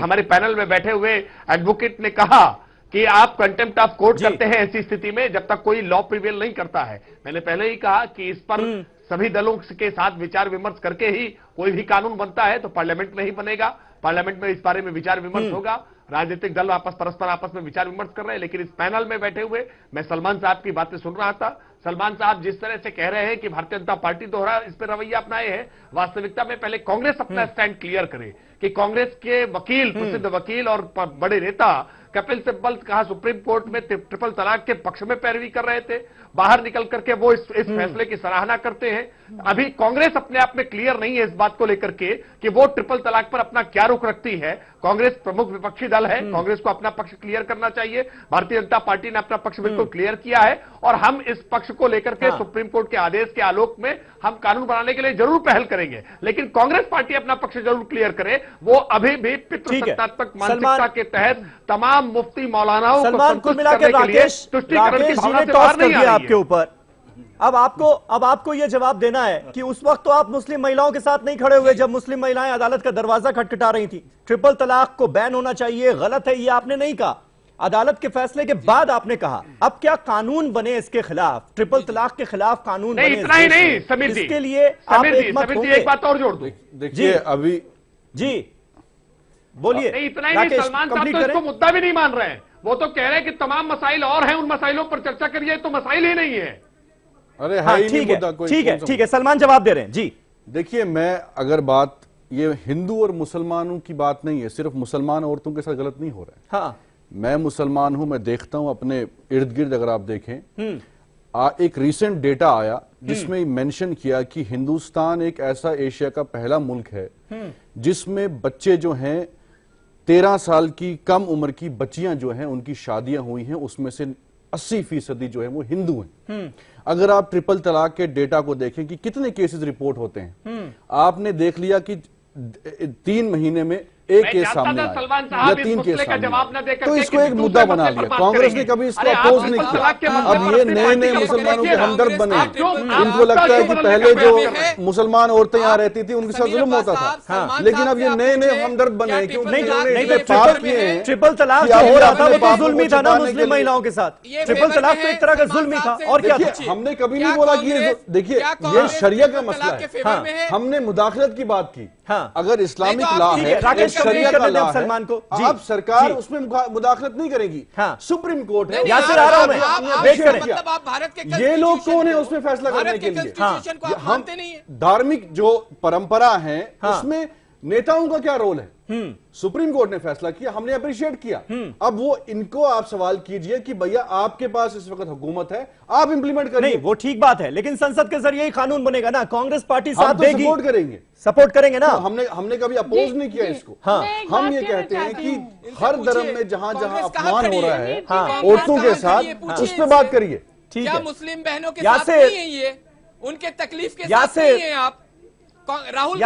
Speaker 7: हमारे पैनल में बैठे हुए एडवोकेट ने कहा कि आप कंटेम्प्ट ऑफ कोर्ट करते हैं ऐसी स्थिति में जब तक कोई लॉ प्रिवेल नहीं करता है। मैंने पहले ही कहा कि इस पर सभी दलों के साथ विचार विमर्श करके ही कोई भी कानून बनता है, तो पार्लियामेंट में ही बनेगा, पार्लियामेंट में इस बारे में विचार विमर्श होगा। राजनीतिक दल परस्पर आपस में विचार विमर्श कर रहे हैं, लेकिन इस पैनल में बैठे हुए मैं सलमान साहब की बातें सुन रहा था। सलमान साहब जिस तरह से कह रहे हैं कि भारतीय जनता पार्टी दोहरा इस पर रवैया अपनाए हैं, वास्तविकता में पहले कांग्रेस अपना स्टैंड क्लियर करे कि कांग्रेस के वकील, प्रसिद्ध वकील और बड़े नेता कपिल सिब्बल कहा सुप्रीम कोर्ट में ट्रिपल तलाक के पक्ष में पैरवी कर रहे थे, बाहर निकल करके वो इस फैसले की सराहना करते हैं। अभी कांग्रेस अपने आप में क्लियर नहीं है इस बात को लेकर के कि वो ट्रिपल तलाक पर अपना क्या रुख रखती है। कांग्रेस प्रमुख विपक्षी दल है, कांग्रेस को अपना पक्ष क्लियर करना चाहिए। भारतीय जनता पार्टी ने अपना पक्ष बिल्कुल क्लियर किया है, और हम इस पक्ष को लेकर के सुप्रीम कोर्ट के आदेश के आलोक में हम कानून बनाने के लिए जरूर पहल करेंगे, लेकिन कांग्रेस पार्टी अपना पक्ष जरूर क्लियर करे। वो अभी भी पितृसत्तात्मक मानसिकता के तहत तमाम मुफ्ती मौलानाओं को संतुष्ट करने के लिए तुष्टीकरण की भावना से बाहर नहीं आ रही है।
Speaker 1: आपके ऊपर अब आपको यह जवाब देना है कि उस वक्त तो आप मुस्लिम महिलाओं के साथ नहीं खड़े हुए जब मुस्लिम महिलाएं अदालत का दरवाजा खटखटा रही थी। ट्रिपल तलाक को बैन होना चाहिए, गलत है, ये आपने नहीं कहा, अदालत के फैसले के बाद आपने कहा। अब क्या कानून बने इसके खिलाफ, ट्रिपल तलाक के खिलाफ कानून बने?
Speaker 7: इतना ही नहीं समीर जी,
Speaker 1: इसके लिए आप एकमत होंगे?
Speaker 7: एक बात और जोड़ दो।
Speaker 8: देखिए अभी
Speaker 1: जी बोलिए।
Speaker 7: इतना ही नहीं, सलमान साहब तो इसको मुद्दा भी नहीं मान रहे हैं। वो तो कह रहे हैं कि तमाम मसाइल और हैं, उन मसाइलों पर चर्चा करिए, तो मसाइल ही नहीं है।
Speaker 8: अरे हाँ, ठीक है,
Speaker 1: ठीक है, सलमान जवाब दे रहे हैं जी।
Speaker 8: देखिए मैं अगर बात ये हिंदू और मुसलमानों की बात नहीं है, सिर्फ मुसलमान औरतों के साथ गलत नहीं हो रहा है।
Speaker 1: हाँ।
Speaker 8: मैं मुसलमान हूं, मैं देखता हूं अपने इर्द गिर्द, अगर आप देखें एक रीसेंट डेटा आया जिसमें मेंशन किया कि हिंदुस्तान एक ऐसा एशिया का पहला मुल्क है जिसमें बच्चे जो हैं 13 साल की कम उम्र की बच्चियां जो हैं उनकी शादियां हुई हैं, उसमें से 80% जो है वो हिंदू हैं। अगर आप ट्रिपल तलाक के डेटा को देखें कि कितने केसेस रिपोर्ट होते हैं, आपने देख लिया कि 3 महीने में एक केस सामने आया या 3 केस सामने, तो इसको एक मुद्दा बना लिया। कांग्रेस ने कभी इसको अपोज नहीं किया। अब ये नए नए मुसलमानों के हमदर्द बने, इनको लगता है कि पहले जो मुसलमान औरतें यहाँ रहती थी उनके साथ जुल्म होता था, लेकिन अब ये नए नए हमदर्द बने क्योंकि पाप किए हैं।
Speaker 1: ट्रिपल तलाक जो हो रहा था वो तो जुल्म ही था ना मुस्लिम महिलाओं के साथ। ट्रिपल तलाक तो एक तरह का जुल्म ही था। और क्या था?
Speaker 8: हमने कभी नहीं बोला कि देखिए ये शरिया का मसला है, हमने मुदाखलत की बात की। अगर इस्लामिक लॉ है, शरिया का लॉ
Speaker 1: सलमान को,
Speaker 8: अब सरकार उसमें मुदाखलत नहीं करेगी। सुप्रीम कोर्ट है,
Speaker 1: यहाँ से आ रहा हूं मैं, वेट करें।
Speaker 8: ये लोग कौन है उसमें फैसला करने के लिए? हम धार्मिक जो परंपरा है उसमें नेताओं का क्या रोल है? सुप्रीम कोर्ट ने फैसला किया, हमने अप्रिशिएट किया। अब वो इनको आप सवाल कीजिए कि भैया आपके पास इस वक्त हुकूमत है, आप इंप्लीमेंट करिए।
Speaker 1: नहीं, वो ठीक बात है, लेकिन संसद के जरिए ही कानून बनेगा ना। कांग्रेस पार्टी साथ देगी,
Speaker 8: सपोर्ट करेंगे,
Speaker 1: सपोर्ट करेंगे ना।
Speaker 8: हमने कभी अपोज नहीं किया इसको। हम ये कहते हैं कि हर धर्म में जहां जहां अपमान हो रहा है औरतों के साथ, उस पर बात करिए।
Speaker 1: ठीक है,
Speaker 10: मुस्लिम बहनों के साथ नहीं है ये, उनके तकलीफ के साथ नहीं है आप। राहुल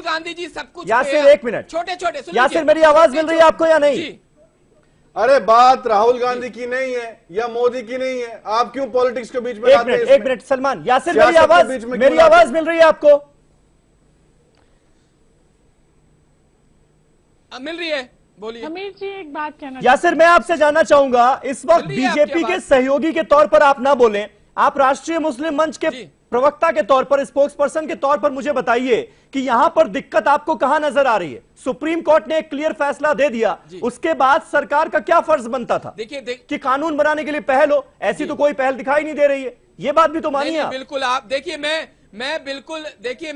Speaker 10: गांधी जी सब कुछ।
Speaker 1: यासिर एक मिनट,
Speaker 10: छोटे छोटे
Speaker 1: यासिर मेरी आवाज मिल रही है आपको या नहीं?
Speaker 8: अरे बात राहुल गांधी की नहीं है या मोदी की नहीं है, आप क्यों पॉलिटिक्स के बीच में आते हैं?
Speaker 1: एक मिनट सलमान, यासिर मेरी आवाज मिल रही है आपको?
Speaker 10: मिल रही है, बोलिए।
Speaker 11: समीर जी एक बात कहना,
Speaker 1: यासिर मैं आपसे जानना चाहूंगा, इस वक्त बीजेपी के सहयोगी के तौर पर आप ना बोलें, आप राष्ट्रीय मुस्लिम मंच के प्रवक्ता के तौर पर, स्पोक्स पर्सन के तौर पर मुझे बताइए कि यहां पर दिक्कत आपको कहां नजर आ रही है? सुप्रीम कोर्ट ने एक क्लियर फैसला दे दिया, उसके बाद सरकार का क्या फर्ज बनता था? कि कानून बनाने के लिए पहल हो, ऐसी तो कोई पहल दिखाई नहीं दे रही है। ये बात भी तो मानिए।
Speaker 10: बिल्कुल, आप देखिए, मैं बिल्कुल देखिए,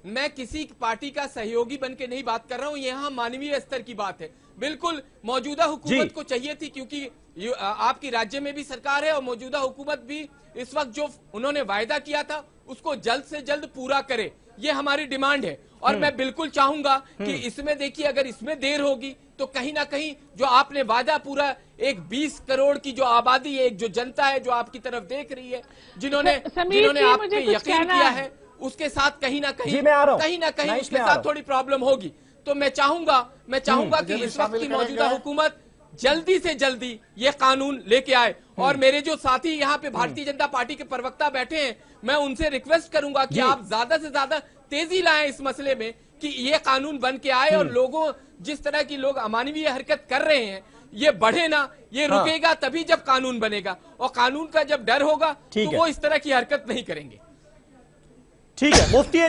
Speaker 10: मैं किसी पार्टी का सहयोगी बन के नहीं बात कर रहा हूं, यहां मानवीय स्तर की बात है। बिल्कुल मौजूदा हुकूमत को चाहिए थी, क्योंकि आपकी राज्य में भी सरकार है और मौजूदा हुकूमत भी इस वक्त जो उन्होंने वायदा किया था उसको जल्द से जल्द पूरा करे, ये हमारी डिमांड है। और मैं बिल्कुल चाहूंगा कि इसमें देखिए, अगर इसमें देर होगी तो कहीं ना कहीं जो आपने वादा पूरा, एक 20 करोड़ की जो आबादी है, एक जो जनता है जो आपकी तरफ देख रही है, जिन्होंने आप पे यकीन किया है, उसके साथ कहीं ना कहीं उसके साथ थोड़ी प्रॉब्लम होगी। तो मैं चाहूंगा कि इस वक्त की मौजूदा हुकूमत जल्दी से जल्दी ये कानून लेके आए। और मेरे जो साथी यहाँ पे भारतीय जनता पार्टी के प्रवक्ता बैठे हैं, मैं उनसे रिक्वेस्ट करूंगा कि आप ज्यादा से ज्यादा तेजी लाएं इस मसले में, कि ये कानून बन के आए और लोगों, जिस तरह की लोग अमानवीय हरकत कर रहे हैं, ये बढ़े ना, ये रुकेगा तभी जब कानून बनेगा, और कानून का जब डर होगा तो वो इस तरह की हरकत नहीं करेंगे।
Speaker 1: ठीक है, मुफ्ती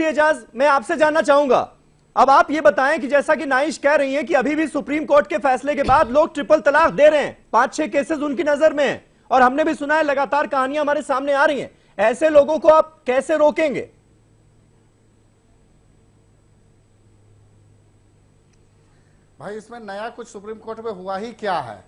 Speaker 1: एजाज मैं आपसे जानना चाहूंगा, अब आप ये बताएं कि जैसा कि नाइश कह रही हैं कि अभी भी सुप्रीम कोर्ट के फैसले के बाद लोग ट्रिपल तलाक दे रहे हैं, 5-6 केसेस उनकी नजर में हैं, और हमने भी सुना है लगातार कहानियां हमारे सामने आ रही हैं। ऐसे लोगों को आप कैसे रोकेंगे?
Speaker 9: भाई इसमें नया कुछ सुप्रीम कोर्ट में हुआ ही क्या है?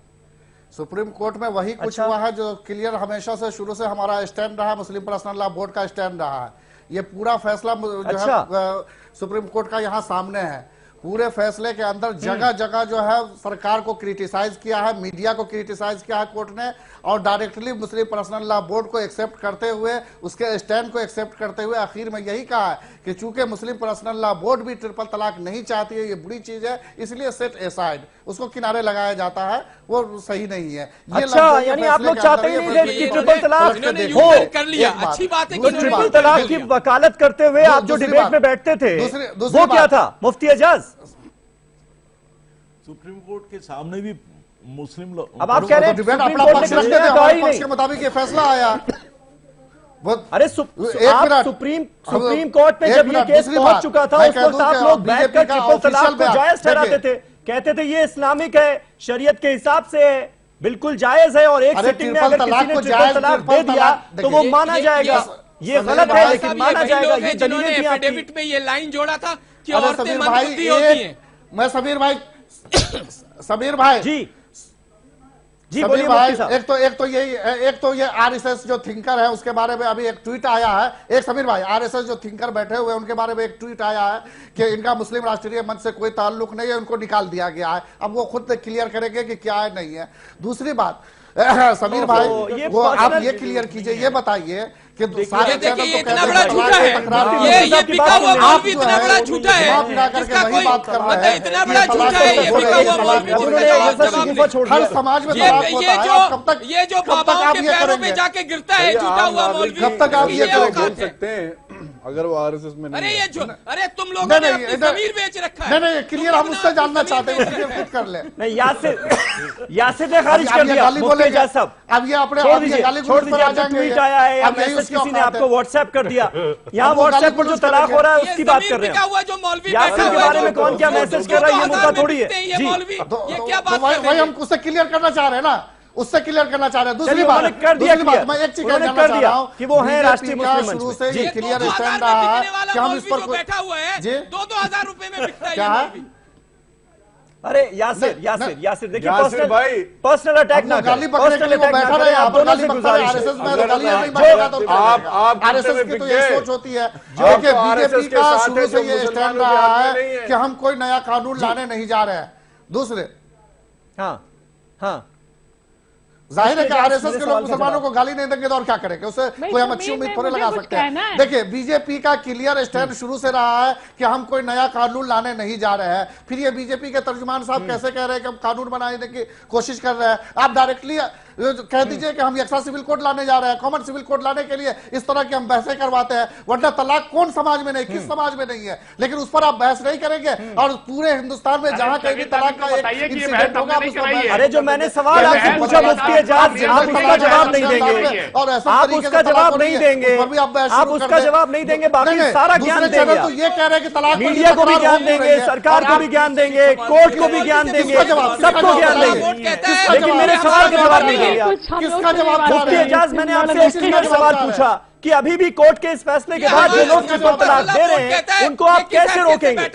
Speaker 9: सुप्रीम कोर्ट में वही कुछ हुआ है जो क्लियर हमेशा से शुरू से हमारा स्टैंड रहा, मुस्लिम पर्सनल लॉ बोर्ड का स्टैंड रहा है। ये पूरा फैसला जो है सुप्रीम कोर्ट का यहाँ सामने है। पूरे फैसले के अंदर जगह जगह जो है सरकार को क्रिटिसाइज किया है, मीडिया को क्रिटिसाइज किया है कोर्ट ने, और डायरेक्टली मुस्लिम पर्सनल लॉ बोर्ड को एक्सेप्ट करते हुए, उसके स्टैंड को एक्सेप्ट करते हुए आखिर में यही कहा है कि चूंकि मुस्लिम पर्सनल लॉ बोर्ड भी ट्रिपल तलाक नहीं चाहती है, ये बुरी चीज है, इसलिए सेट एसाइड, उसको किनारे लगाया जाता है, वो सही नहीं है।
Speaker 1: अच्छा, यानी आप लोग चाहते ही नहीं कि ट्रिपल तलाक हो,
Speaker 10: कर लिया, अच्छी बात है।
Speaker 1: ट्रिपल तलाक की वकालत करते हुए आप जो डिबेट में बैठते थे वो क्या था मुफ्ती एजाज?
Speaker 12: सुप्रीम कोर्ट के सामने भी मुस्लिम लोग,
Speaker 1: अब आप कह रहे हैं
Speaker 9: अपना पक्ष रखते थे, हमारे पक्ष के मुताबिक ये फैसला आया।
Speaker 1: अरे सुप्रीम कोर्ट में जब ये केस पहुंच चुका था, उस वक्त आप लोग बैठकर ट्रिपल तलाक को जायज ठहराते थे, कहते थे ये इस्लामिक है, शरीयत के हिसाब से है, बिल्कुल जायज है, और एक सिटिंग में अगर किसी ने ट्रिपल तलाक दे दिया तो वो माना जाएगा। ये गलत है, लेकिन माना जाएगा। ये
Speaker 10: जिन्होंने
Speaker 1: दलीलें थी आपकी।
Speaker 10: एफिडेविट में ये लाइन जोड़ा था कि
Speaker 9: अरे
Speaker 10: औरतें
Speaker 9: समीर भाई,
Speaker 10: मंदबुद्धि होती हैं।
Speaker 9: मैं समीर भाई
Speaker 1: जी
Speaker 9: समीर
Speaker 1: बोलिए
Speaker 9: भाई,
Speaker 1: मुफ्ती साहब।
Speaker 9: एक तो ये आरएसएस जो थिंकर है उसके बारे में अभी एक ट्वीट आया है। एक समीर भाई, आरएसएस जो थिंकर बैठे हुए हैं उनके बारे में एक ट्वीट आया है कि इनका मुस्लिम राष्ट्रीय मंच से कोई ताल्लुक नहीं है, उनको निकाल दिया गया है। अब वो खुद क्लियर करेंगे कि क्या है नहीं है। दूसरी बात समीर भाई, वो आप ये क्लियर कीजिए, ये बताइए कि सारे चैनल
Speaker 10: ये इतना बड़ा झूठा है, ये बिका हुआ मौलवी इतना बड़ा झूठा है, इसका कोई मतलब इतना बड़ा झूठा है, ये बिका हुआ मौलवी
Speaker 9: हर समाज में
Speaker 10: ये जो बाबाओं के पैरों में जाके गिरता है झूठा हुआ मौलवी,
Speaker 9: कब तक आप ये
Speaker 8: बोल सकते हैं अगर वो आरएसएस में
Speaker 10: अरे ये अरे तुम लोगों ने अपनी ज़मीर बेच रखा है।
Speaker 9: नहीं क्लियर, हम उससे जानना चाहते हैं, क्लियर खुद कर ले।
Speaker 1: नहीं यासिर ने खारिज कर दिया। मुफ्ती साहब
Speaker 9: अब ये अपने
Speaker 1: छोड़ दीजिए, ट्वीट आया है या मैसेज किसी ने आपको व्हाट्सएप कर दिया। यहाँ व्हाट्सएप पर जो तलाक हो रहा है उसकी बात कर रहे हैं। यासिर के बारे में कौन क्या मैसेज कर रहा है ये मुद्दा थोड़ी है।
Speaker 10: ये क्या बात है?
Speaker 9: वही हम उससे क्लियर करना चाह रहे हैं ना, उससे क्लियर करना चाह रहे हैं। दूसरी बात मैं एक चीज कहना चाह रहा हूं
Speaker 1: कि वो है राष्ट्रीय मुस्लिम मंच
Speaker 9: शुरू से ये क्लियर स्टैंड रहा है कि हम इस पर
Speaker 10: बैठा हुआ है 2,000 रुपए में बिकता है
Speaker 9: क्या है।
Speaker 1: अरे यासिर देखिए पर्सनल अटैक ना
Speaker 9: गाली पकड़ने के लिए वो बैठा रहे, आप दोनों से गुजारिश है। आरएसएस में तो गालियां नहीं मारेगा तो
Speaker 8: आप
Speaker 9: आरएसएस की तो ये सोच होती है जो कि बीजेपी का शुरू से ये स्टैंड रहा है कि हम कोई नया कानून लाने नहीं जा रहे हैं। दूसरे
Speaker 1: हाँ
Speaker 9: जाहिर है कि आरएसएस के लोग मुसलमानों को गाली नहीं देंगे तो और क्या करेंगे, उससे कोई हम अच्छी उम्मीद थोड़ी लगा सकते हैं। देखिए बीजेपी का क्लियर स्टैंड शुरू से रहा है कि हम कोई नया कानून लाने नहीं जा रहे हैं। फिर ये बीजेपी के तर्जुमान साहब कैसे कह रहे हैं कि हम कानून बनाने की कोशिश कर रहे हैं। आप डायरेक्टली कह दीजिए कि हम यकसा सिविल कोड लाने जा रहे हैं, कॉमन सिविल कोड लाने के लिए इस तरह की हम बहसें करवाते हैं। वरना तलाक कौन समाज में नहीं, किस समाज में नहीं है, लेकिन उस पर आप बहस नहीं करेंगे। और पूरे हिंदुस्तान में जहां कहीं भी तलाक का एक इंसिडेंट होगा
Speaker 1: अरे जो मैंने सवाल आपसे पूछा मुफ्ती एजाज, आप उसका जवाब नहीं देंगे,
Speaker 9: और
Speaker 1: आप उसका जवाब नहीं देंगे, आप उसका जवाब नहीं देंगे, बाकी सारा ज्ञान देंगे।
Speaker 9: तो ये कह रहे हैं कि तलाक
Speaker 1: मीडिया को भी ज्ञान देंगे, सरकार को भी ज्ञान देंगे, कोर्ट को भी ज्ञान देंगे, सबको ज्ञान देंगे, लेकिन मेरे सवाल का जवाब नहीं देंगे।
Speaker 9: किसका जवाब?
Speaker 1: मुफ्ती एजाज मैंने आपसे एक क्लियर सवाल पूछा कि अभी भी कोर्ट के इस फैसले के बाद जो लोग ट्रिपल तलाक दे रहे हैं उनको आप कैसे रोकेंगे?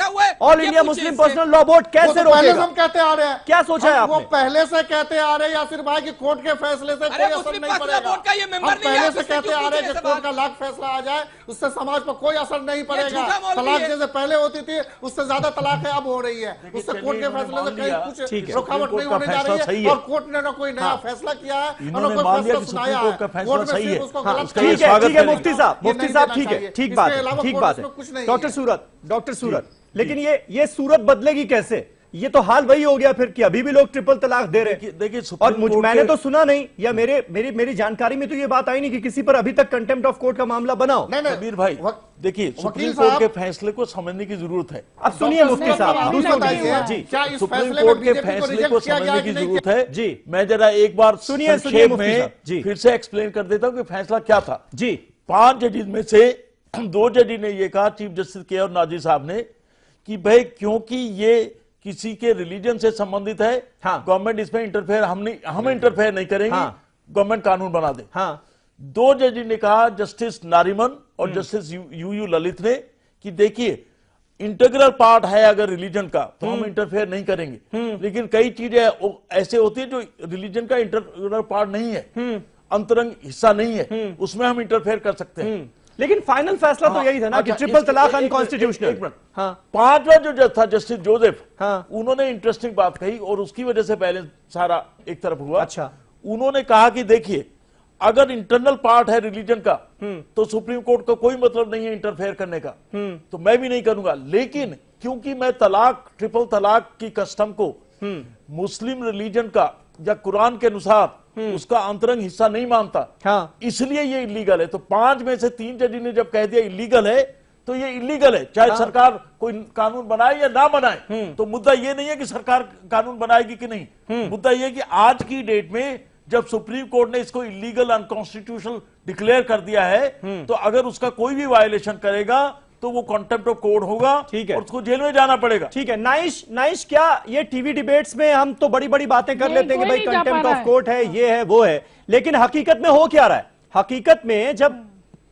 Speaker 1: All India Muslim personal law board कैसे रोकेगा?
Speaker 9: हम कहते आ रहे हैं,
Speaker 1: क्या सोचा है आपने?
Speaker 9: वो पहले से कहते आ रहे हैं यासिर भाई कि कोर्ट के फैसले से कोई असर नहीं पड़ेगा। हम पहले से कहते आ रहे हैं कि कोर्ट का लाख फैसला आ जाए उससे समाज पर कोई असर नहीं पड़ेगा। तलाक जैसे पहले होती थी उससे ज्यादा तलाकें अब हो रही है, उससे कोर्ट के फैसले से कहीं कुछ रुकावट नहीं होने जा रही है। और कोर्ट ने ना कोई नया फैसला किया है और ना कोई फैसला सुनाया है। कोर्ट में सिर्फ उसको गलत
Speaker 1: ठीक है मुफ्ती साहब ठीक है, ठीक बात है। डॉक्टर सूरत लेकिन ये सूरत बदलेगी कैसे? ये तो हाल वही हो गया फिर कि अभी भी लोग ट्रिपल तलाक दे रहे हैं।
Speaker 12: देखिए
Speaker 1: और मैंने तो सुना नहीं या मेरी जानकारी में तो ये बात आई नहीं कि किसी पर अभी तक कंटेम्प्ट ऑफ कोर्ट का मामला बना हो।
Speaker 12: कबीर भाई देखिए सुप्रीम कोर्ट के फैसले को समझने की जरूरत है।
Speaker 1: अब सुनिए मुफ्ती साहब
Speaker 12: जी, सुप्रीम कोर्ट के फैसले को समझने की जरूरत है जी। मैं जरा एक बार
Speaker 1: सुनिए
Speaker 12: में फिर से एक्सप्लेन कर देता हूँ कि फैसला क्या था जी। 5 जजेस में से 2 जजेस ने ये कहा, चीफ जस्टिस के और नाजिर साहब ने, कि भाई क्योंकि ये किसी के रिलीजन से संबंधित है, गवर्नमेंट इसमें इंटरफेयर हम इंटरफेयर नहीं करेंगे, गवर्नमेंट कानून बना दे। 2 जजेस ने कहा, जस्टिस नारिमन और जस्टिस यू ललित ने, कि देखिए इंटीग्रल पार्ट है अगर रिलीजन का तो हम इंटरफेयर नहीं करेंगे, लेकिन कई चीजें ऐसे होती है जो रिलीजन का इंटीग्रल पार्ट नहीं है, अंतरंग हिस्सा नहीं है, उसमें हम इंटरफेयर कर सकते हैं।
Speaker 1: लेकिन फाइनल फैसला तो यही था ना कि ट्रिपल तलाक अनकॉन्स्टिट्यूशनल।
Speaker 12: 5वां जो जज था जस्टिस जोसेफ, उन्होंने इंटरेस्टिंग बात कही और उसकी वजह से पहले सारा एक तरफ हुआ।
Speaker 1: अच्छा,
Speaker 12: उन्होंने कहा कि देखिए अगर इंटरनल पार्ट है रिलीजन का तो सुप्रीम कोर्ट का कोई मतलब नहीं है इंटरफेयर करने का, तो मैं भी नहीं करूंगा। लेकिन क्योंकि मैं तलाक ट्रिपल तलाक की कस्टम को मुस्लिम रिलीजन का या कुरान के अनुसार उसका अंतरंग हिस्सा नहीं मानता, इसलिए ये इलीगल है। तो 5 में से 3 जज ने जब कह दिया इलीगल है तो ये इलीगल है, चाहे सरकार कोई कानून बनाए या ना बनाए। तो मुद्दा ये नहीं है कि सरकार कानून बनाएगी कि नहीं, मुद्दा ये कि आज की डेट में जब सुप्रीम कोर्ट ने इसको इलीगल अनकॉन्स्टिट्यूशनल डिक्लेयर कर दिया है, तो अगर उसका कोई भी वायलेशन करेगा तो वो कॉन्टेम्प्ट ऑफ कोर्ट होगा, ठीक है, और उसको जेल में जाना पड़ेगा।
Speaker 1: ठीक है नाइश क्या ये टीवी डिबेट्स में हम तो बड़ी बड़ी बातें कर लेते हैं कि भाई कंटेम्प्ट ऑफ कोर्ट है, ये है वो है, लेकिन हकीकत में हो क्या रहा है? हकीकत में जब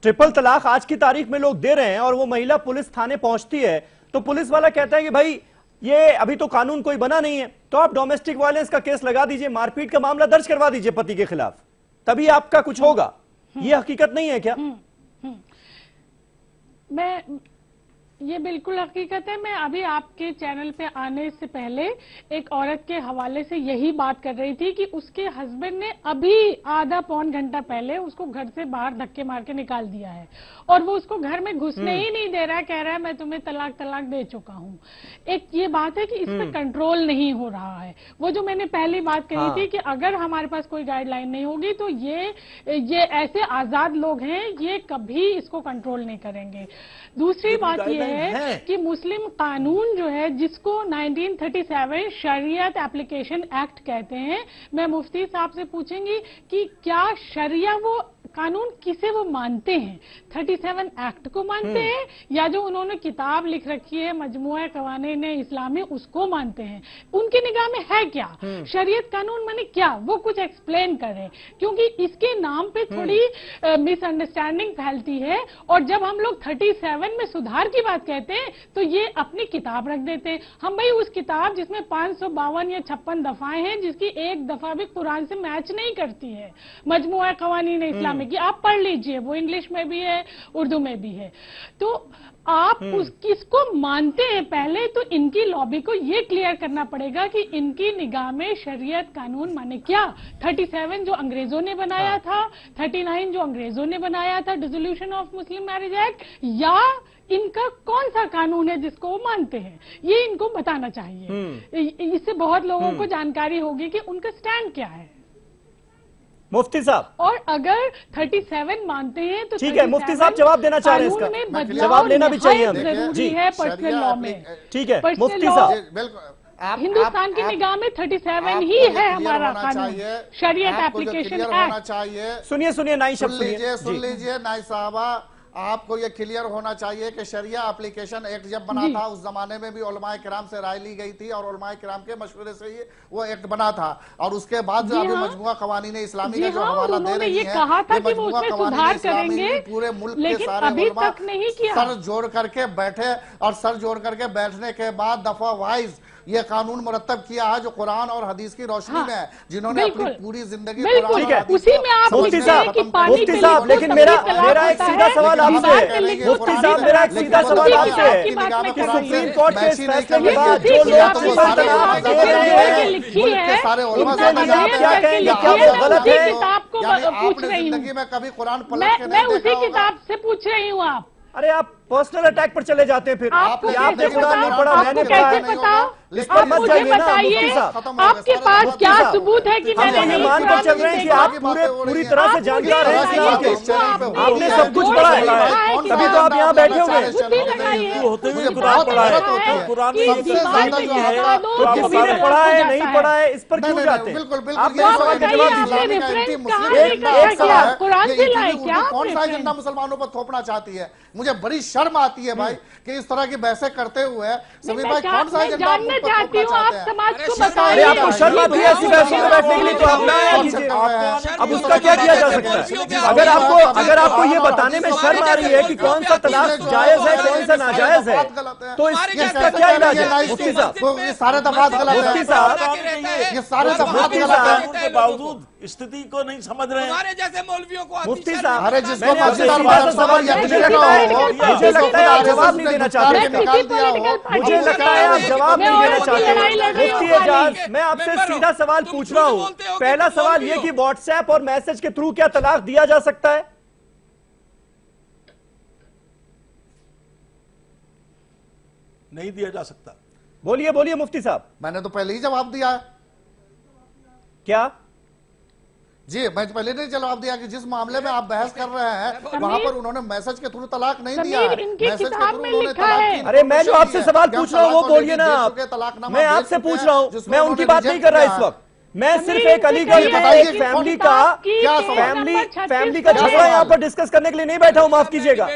Speaker 1: ट्रिपल तलाक आज की तारीख में लोग दे रहे हैं और वो महिला पुलिस थाने पहुंचती है तो पुलिस वाला कहता है कि भाई ये अभी तो कानून कोई बना नहीं है, तो आप डोमेस्टिक वायलेंस का केस लगा दीजिए, मारपीट का मामला दर्ज करवा दीजिए पति के खिलाफ, तभी आपका कुछ होगा। ये हकीकत नहीं है क्या?
Speaker 11: ये बिल्कुल हकीकत है। मैं अभी आपके चैनल पे आने से पहले एक औरत के हवाले से यही बात कर रही थी कि उसके हस्बैंड ने अभी आधा पौन घंटा पहले उसको घर से बाहर धक्के मार के निकाल दिया है और वो उसको घर में घुसने ही नहीं दे रहा है, कह रहा है मैं तुम्हें तलाक दे चुका हूँ। एक ये बात है कि इस पे कंट्रोल नहीं हो रहा है। वो जो मैंने पहली बात कही थी कि अगर हमारे पास कोई गाइडलाइन नहीं होगी तो ये ऐसे आजाद लोग हैं, ये कभी इसको कंट्रोल नहीं करेंगे। दूसरी बात ये है कि मुस्लिम कानून जो है, जिसको 1937 शरीयत एप्लीकेशन एक्ट कहते हैं, मैं मुफ्ती साहब से पूछूंगी कि क्या शरिया वो कानून किसे वो मानते हैं? 37 एक्ट को मानते हैं या जो उन्होंने किताब लिख रखी है मजमुआ कवानीन इस्लामी उसको मानते हैं? उनकी निगाह में है क्या शरीयत कानून माने क्या? वो कुछ एक्सप्लेन करें, क्योंकि इसके नाम पे थोड़ी मिसअंडरस्टैंडिंग फैलती है। और जब हम लोग 37 में सुधार की बात कहते हैं तो ये अपनी किताब रख देते हैं। हम भाई उस किताब जिसमें 552 या 56 दफाएं हैं, जिसकी एक दफा भी कुरान से मैच नहीं करती है, मजमुआ कवानीन इस्लामी की आप पढ़ लीजिए, वो इंग्लिश में भी है उर्दू में भी है। तो आप किसको मानते हैं? पहले तो इनकी लॉबी को ये क्लियर करना पड़ेगा कि इनकी निगाह में शरीयत कानून माने क्या। 37 जो अंग्रेजों ने बनाया था, 39 जो अंग्रेजों ने बनाया था, dissolution of Muslim marriage act, या इनका कौन सा कानून है जिसको वो मानते हैं? ये इनको बताना चाहिए। इससे बहुत लोगों को जानकारी होगी कि उनका स्टैंड क्या है।
Speaker 1: मुफ्ती साहब,
Speaker 11: और अगर 37 मानते हैं तो
Speaker 1: ठीक है, मुफ्ती साहब जवाब देना चाह रहे हैं इसका, जवाब लेना भी चाहिए हमें।
Speaker 11: जरूरी है पर्सनल लॉ में।
Speaker 1: ठीक है मुफ्ती साहब,
Speaker 9: बिल्कुल
Speaker 11: हिंदुस्तान की निगाह में 37 ही है हमारा कानून, शरीयत एप्लीकेशन एक्ट।
Speaker 1: सुनिए नाई शब्द
Speaker 9: सुन लीजिए नाई साहबा, आपको ये क्लियर होना चाहिए कि शरिया एप्लीकेशन एक्ट जब बना था उस जमाने में भी उलमाए किराम से राय ली गई थी और उलमाए किराम के मशवरे से ही वो एक्ट बना था। और उसके बाद जो अभी मजमुआ कवानीन इस्लामी का जो हवाला दे रही है, मजमुआ कवानीन इस्लामी पूरे मुल्क के सारे उलमा सर जोड़ करके बैठे और सर जोड़ करके बैठने के बाद दफा वाइज ये कानून मुरतब किया है जो कुरान और हदीस की रोशनी में है, जिन्होंने अपनी पूरी जिंदगी
Speaker 11: उसी में आप
Speaker 1: मुफ्ती साहब, लेकिन मेरा एक सीधा सवाल आपसे है, मुफ्ती साहब मेरा एक सीधा सवाल आपसे है कि सुप्रीम कोर्ट के इस फैसले के बाद जो लोग ट्रिपल तलाक दे रहे हैं,
Speaker 9: मुल्क के सारे उलमा
Speaker 1: क्या कहेंगे, क्या वो गलत है?
Speaker 9: आपने जिंदगी में कभी कुरान पलट के
Speaker 11: मैं उसी किताब से पूछ रही हूँ। आप
Speaker 1: अरे आप पर्सनल अटैक पर चले जाते हैं फिर। आपने कुरान नहीं पढ़ा, मैंने
Speaker 11: पढ़ा,
Speaker 1: आप मत जाइए ना मुफ्ती साहब।
Speaker 11: आपके पास क्या सबूत है कि मैंने
Speaker 1: नहीं मान कर चल रहे हैं कि आप पूरी तरह से जानकार हैं, आपने सब कुछ पढ़ा है, तभी तो आप यहाँ बैठे हुए हैं।
Speaker 12: होते हुए कुरान पढ़ा है, कुरान
Speaker 1: किसी ने पढ़ा है नहीं पढ़ा है इस पर क्यों जाते हैं? आपने सवाल का जवाब दीजिए।
Speaker 9: कौन सा एजेंडा मुसलमानों पर थोपना चाहती है? मुझे बड़ी शर्म आती है भाई कि इस तरह की बहसें करते हुए समीर भाई कौन सा एजेंडा
Speaker 11: चाहती हूँ आप समाज को बताइए।
Speaker 1: अरे आपको शर्म आती है ऐसी बहसों में बैठने के लिए तो आप ना आया कीजिए। अब उसका क्या किया जा सकता है? अगर आपको ये बताने में शर्म आ रही है कि कौन सा तलाक जायज है कौन सा नाजायज है तो इसका क्या इलाज है? मुफ्ती साहब,
Speaker 9: ये सारे दफात गलत है।
Speaker 1: मुफ्ती साहब,
Speaker 9: ये सारे दफात गलत है
Speaker 12: के बावजूद स्थिति को नहीं समझ रहे हैं।
Speaker 10: हमारे जैसे मौलवियों को
Speaker 1: मुफ्ती साहब,
Speaker 9: अरे जिसको
Speaker 1: मुझे लगता है आप जवाब नहीं देना चाहते। मुझे लगता है आप जवाब नहीं देना चाहते। मुफ्ती एजाज, मैं आपसे सीधा सवाल पूछ रहा हूँ। पहला सवाल ये कि व्हाट्सएप और मैसेज के थ्रू क्या तलाक दिया जा सकता है?
Speaker 12: नहीं दिया जा सकता।
Speaker 1: बोलिए मुफ्ती साहब।
Speaker 9: मैंने तो पहले ही जवाब दिया है।
Speaker 1: क्या
Speaker 9: जी, मैं पहले ने जवाब दिया कि जिस मामले में आप बहस कर रहे हैं वहां पर उन्होंने मैसेज के थ्रू तलाक नहीं दिया है। मैसेज के थ्रू उन्होंने तलाक की।
Speaker 1: अरे मैं जो आपसे सवाल पूछ रहा हूँ वो बोलिए ना आप। मैं आपसे पूछ रहा हूँ, मैं उनकी बात नहीं कर रहा इस वक्त। मैं सिर्फ एक अलीगढ़ के एक फैमिली का झगड़ा यहाँ पर डिस्कस करने के लिए नहीं बैठा हूँ, माफ कीजिएगा।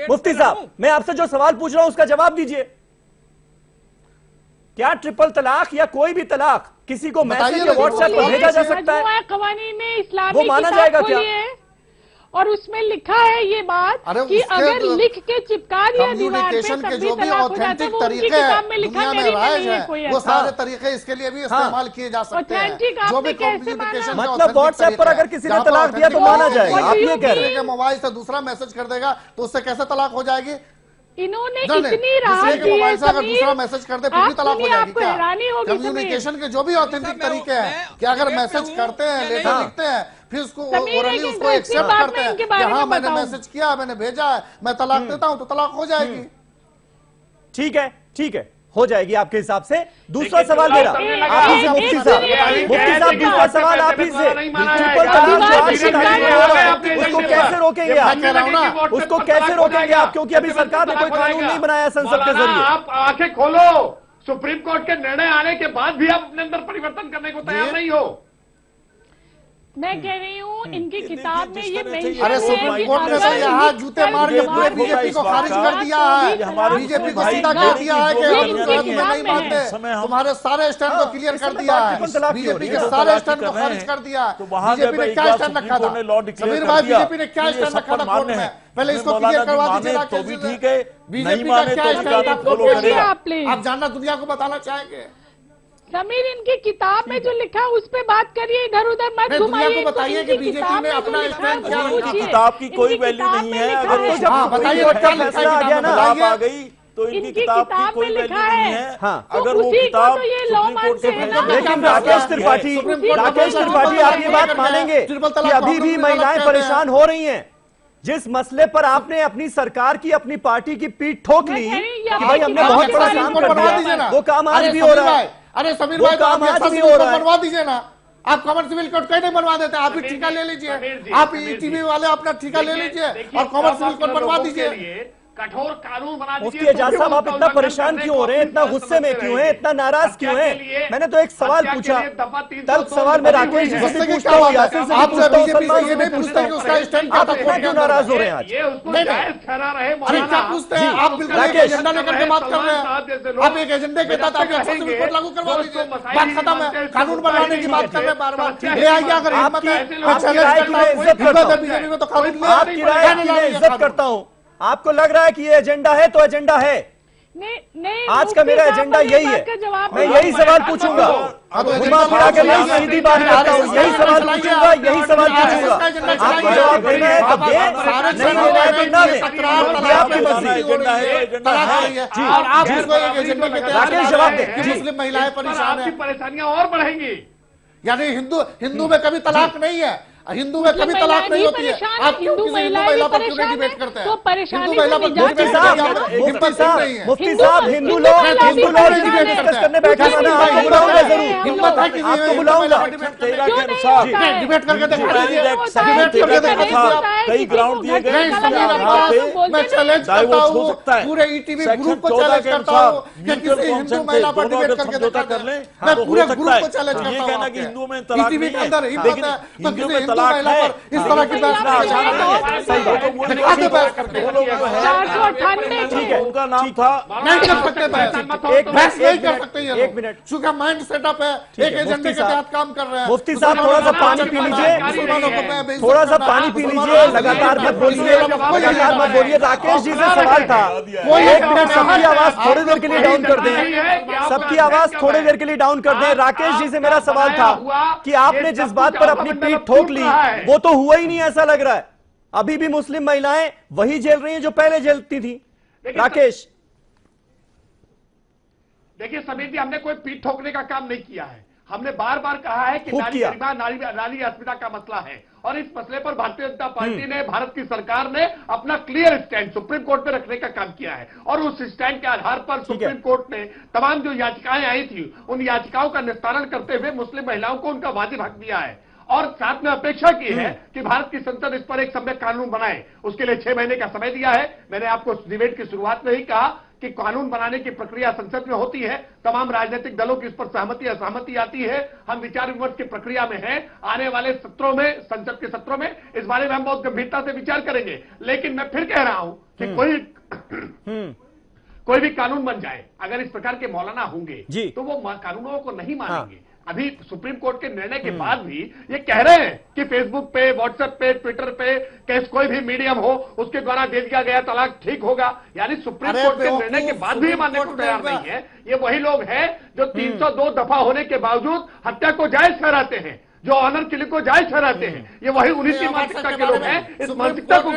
Speaker 1: मुफ्ती साहब, मैं आपसे जो सवाल पूछ रहा हूँ उसका जवाब दीजिए। क्या ट्रिपल तलाक या कोई भी तलाक किसी को मैसेज या व्हाट्सएप पर भेजा जा सकता है?
Speaker 11: कवानीन इस्लामी
Speaker 1: वो माना जाएगा क्या?
Speaker 11: और उसमें लिखा है ये बात कि अगर लिख के चिपका दिया दीवार पे
Speaker 9: कम्युनिकेशन के जो भी ऑथेंटिक तरीके दुनिया में राइज है वो सारे तरीके इसके लिए भी इस्तेमाल किए जा सकते हैं। जो भी कम्युनिकेशन
Speaker 1: मतलब व्हाट्सएप पर अगर किसी ने तलाक दिया तो माना जाएगा, आप ये कह रहे हैं।
Speaker 9: मोबाइल से दूसरा मैसेज कर देगा तो उससे कैसे तलाक हो जाएगी?
Speaker 11: इन्होंने इतनी राहत दी है
Speaker 9: अगर दूसरा मैसेज कर दे फिर भी तलाक हो जाएगी क्या? कम्युनिकेशन के जो भी ऑथेंटिक तरीके हैं कि अगर मैसेज करते हैं, लेटर लिखते हैं, फिर उसको ओरली उसको एक्सेप्ट करते हैं कि हाँ मैंने मैसेज किया, मैंने भेजा है, मैं तलाक देता हूं तो तलाक हो जाएगी।
Speaker 1: ठीक है, ठीक है, हो जाएगी आपके हिसाब से। दूसरा सवाल मेरा आप ही से, मुफ्ती साहब दूसरा सवाल आप ही से, उसको कैसे रोकेंगे आप? उसको कैसे रोकेंगे आप? क्योंकि अभी सरकार ने कोई कानून नहीं बनाया संसद के जरिए।
Speaker 7: आप आंखें खोलो, सुप्रीम कोर्ट के निर्णय आने के बाद भी आप अपने अंदर परिवर्तन करने को तैयार नहीं हो।
Speaker 11: मैं कह रही हूँ इनकी किताब में ये मेंशन
Speaker 9: अरे सुप्रीम कोर्ट ने तो यहाँ जूते मार के पूरे बीजेपी को खारिज कर दिया है, बीजेपी को सीधा कह दिया है कि नहीं मानते, तुम्हारे सारे स्टैंड को क्लियर कर दिया है, बीजेपी के सारे स्टैंड को खारिज कर दिया है। बीजेपी ने क्या स्टैंड रखा था समीर भाई, बीजेपी ने क्या स्टैंड रखा था कोर्ट में? पहले इसको क्लियर करवा दीजिए
Speaker 12: तो भी ठीक है,
Speaker 9: बीजेपी का क्या स्टैंड आप जानना दुनिया को बताना चाहेंगे?
Speaker 11: समीर इनकी किताब में जो लिखा है उस पे बात करिए, इधर उधर मत घुमाइए।
Speaker 9: बताइए कि बीजेपी ने अपना स्टैंड क्या रखा?
Speaker 12: किताब की कोई वैल्यू नहीं है। अगर
Speaker 9: बताइए क्या फैसला आ गया ना,
Speaker 12: आ गई तो इनकी किताब की कोई वैल्यू नहीं है। अगर वो किताब सुप्रीम कोर्ट से,
Speaker 1: लेकिन राकेश त्रिपाठी आप ये बात मानेंगे कि अभी भी महिलाएं परेशान हो रही हैं? जिस मसले पर आपने अपनी सरकार की, अपनी पार्टी की पीठ ठोक ली कि भाई हमने बहुत बड़ा काम कर दिया, वो काम आज भी हो रहा है।
Speaker 9: अरे समीर भाई, काम आज भी हो रहा है, बनवा दीजिए ना। आप कॉमन सिविल कोड कहीं नहीं बनवा देते, आप ही ठेका ले लीजिए, आप टीवी वाले अपना ठेका ले लीजिए और कॉमन सिविल कोड बनवा दीजिए।
Speaker 7: कठोर कानून बना दीजिए।
Speaker 1: मुफ्ती एजाज साहब, आप इतना परेशान क्यों हो रहे हैं, इतना गुस्से में क्यों हैं, इतना नाराज क्यों हैं? मैंने तो एक सवाल पूछा, तब सवाल में राकेश जी से पूछता हूं, यासिर से
Speaker 9: आप बीजेपी से ये नहीं पूछते कि उसका स्टैंड क्या था?
Speaker 1: आप क्यों नाराज हो रहे हैं आज?
Speaker 9: अरे क्या पूछते हैं आप? बिल्कुल एक एजेंडा लेकर के बात कर रहे हैं। आप एक एजेंडे के तहत आप सिविल कोड लागू करवा दीजिए, बात खत्म है। कानून बनाने की बात कर रहे हैं बार बार। ले आइए, अगर हिम्मत है बीजेपी में तो कानून।
Speaker 1: आपकी राय की इज्जत करता हूं। आपको लग रहा है कि ये एजेंडा है तो एजेंडा है।
Speaker 11: नहीं,
Speaker 1: आज का मेरा एजेंडा यही है। मैं यही सवाल पूछूंगा, घुमा फिरा के मैं सीधी बात करता हूँ, यही सवाल पूछूंगा, यही सवाल पूछूंगा। आपको जवाब देना है तो दे, नहीं देना है तो ना दे, ये आपकी मर्जी। राकेश जवाब दे।
Speaker 9: मुस्लिम महिलाएं परेशान है,
Speaker 7: परेशानियां और बढ़ेंगी।
Speaker 9: यानी हिंदू में कभी तलाक नहीं है, हिंदू में कभी तलाक नहीं होती है। आप क्यों किसी हिंदू महिला पर क्यों नहीं डिबेट करते हैं? हिंदू महिला पर
Speaker 1: मुफ्ती साहब हिंदू लोग डिस्कस करने बैठे हैं ना, आपको बुलाऊंगा जरूर,
Speaker 9: हिम्मत है कि
Speaker 1: आपको बुलाऊंगा।
Speaker 12: तेरा के अनुसार
Speaker 9: डिबेट करके
Speaker 12: कई ग्राउंड दिए गए,
Speaker 9: मैं चैलेंज करता हूँ, पूरे ईटीवी ग्रुप को चैलेंज करता हूँ कि किसी हिंदू महिला पर डिबेट करके
Speaker 12: कर ले।
Speaker 9: मैं पूरे ग्रुप को चैलेंज करता हूँ।
Speaker 12: ये कहना कि हिंदुओं में तलाक
Speaker 9: ईटीवी के अंदर हिम्मत है तो किसी हिंदू महिला
Speaker 12: है
Speaker 9: पर इस तरह की
Speaker 12: उनका नाम था,
Speaker 9: नहीं कर सकते, बहस नहीं कर सकते।
Speaker 1: एक मिनट,
Speaker 9: चूंकि माइंड सेटअप है, एक एजेंडे के तहत काम कर रहे हैं।
Speaker 1: मुफ्ती साहब थोड़ा सा पानी पी लीजिए, थोड़ा सा पानी पी लीजिए, लगातार मत बोलिए, लगातार मत बोलिए। राकेश जी से सवाल था, एक मिनट, सबकी आवाज थोड़ी देर के लिए डाउन कर दें, सबकी आवाज थोड़ी देर के लिए डाउन कर दें। राकेश जी से मेरा सवाल था कि आपने जिस बात पर अपनी पीठ ठोक ली वो तो हुआ ही नहीं, ऐसा लग रहा है। अभी भी मुस्लिम महिलाएं वही झेल रही हैं जो पहले झेलती थी। राकेश,
Speaker 7: देखिए समीर जी, हमने कोई पीठ ठोकने का काम नहीं किया है। हमने बार बार कहा है कि नारी गरिमा, नारी अस्मिता का मसला है और इस मसले पर भारतीय जनता पार्टी ने, भारत की सरकार ने अपना क्लियर स्टैंड सुप्रीम कोर्ट में रखने का काम किया है और उस स्टैंड के आधार पर सुप्रीम कोर्ट ने तमाम जो याचिकाएं आई थी उन याचिकाओं का निस्तारण करते हुए मुस्लिम महिलाओं को उनका वाजिब हक दिया है और साथ में अपेक्षा की है कि भारत की संसद इस पर एक सम्यक कानून बनाए। उसके लिए 6 महीने का समय दिया है। मैंने आपको डिबेट की शुरुआत में ही कहा कि कानून बनाने की प्रक्रिया संसद में होती है, तमाम राजनीतिक दलों की इस पर सहमति असहमति आती है, हम विचार विमर्श की प्रक्रिया में हैं। आने वाले सत्रों में, संसद के सत्रों में इस बारे में हम बहुत गंभीरता से विचार करेंगे। लेकिन मैं फिर कह रहा हूं कि कोई भी कानून बन जाए, अगर इस प्रकार के मौलाना होंगे तो वो कानूनों को नहीं मानेंगे। अभी सुप्रीम कोर्ट के निर्णय के बाद भी ये कह रहे हैं कि फेसबुक पे, व्हाट्सएप पे, ट्विटर पे, कैसे कोई भी मीडियम हो उसके द्वारा दे दिया गया तलाक ठीक होगा। यानी सुप्रीम कोर्ट के निर्णय के बाद भी मानने को तैयार नहीं है। ये वही लोग हैं जो 302 दफा होने के बावजूद हत्या को जायज ठहराते हैं, जो ऑनर किलिंग को जायज ठहराते हैं। ये वही 19वीं मानसिकता के लोग हैं। इस मानसिकता को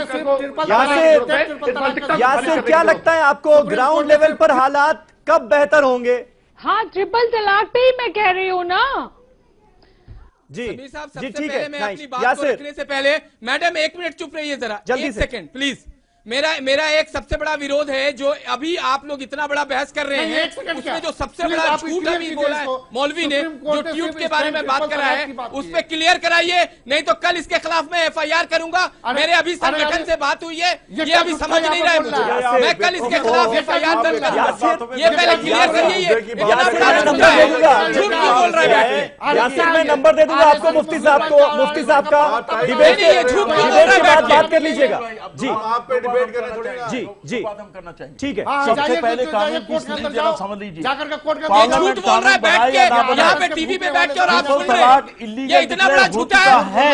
Speaker 1: यासिर, क्या लगता है आपको ग्राउंड लेवल पर हालात कब बेहतर होंगे?
Speaker 11: हाँ, ट्रिपल तलाक पे ही मैं कह रही हूँ ना
Speaker 1: जी।
Speaker 10: समीर साहब, सबसे
Speaker 1: ठीक
Speaker 10: पहले
Speaker 1: है,
Speaker 10: मैं अपनी बात को रखने से पहले, मैडम 1 मिनट चुप रहिए जरा,
Speaker 1: जल्दी
Speaker 10: एक
Speaker 1: से।
Speaker 10: Second please. मेरा एक सबसे बड़ा विरोध है जो अभी आप लोग इतना बड़ा बहस कर रहे हैं, उसमें जो सबसे बड़ा झूठ अभी बोला है मौलवी ने, जो ट्वीट के बारे में बात करा है, उस पर क्लियर कराइए, नहीं तो कल इसके खिलाफ मैं FIR करूंगा। मेरे अभी संगठन से बात हुई है, ये अभी समझ नहीं रहे मुझे, मैं कल इसके खिलाफ FIR दर्ज करूंगा। ये पहले क्लियर करिए, इतना बड़ा झूठ है, झूठ क्यों बोल रहे हैं?
Speaker 1: यासिर, मैं नंबर दे दूंगा आपको, मुफ्ती साहब को, मुफ्ती साहब का डिबेट के बाद बात कर लीजिएगा जी।
Speaker 12: आप पे डिबेट करना थोड़ी ना,
Speaker 1: जी जी
Speaker 12: खत्म करना चाहिए।
Speaker 1: ठीक है,
Speaker 12: सबसे पहले कानून की स्थिति जरा समझ लीजिए।
Speaker 10: ये झूठ बोल रहा है बैठ के यहाँ पे टीवी पे बैठ के, और आप सुन रहे हैं। ये इतना बड़ा झूठा है,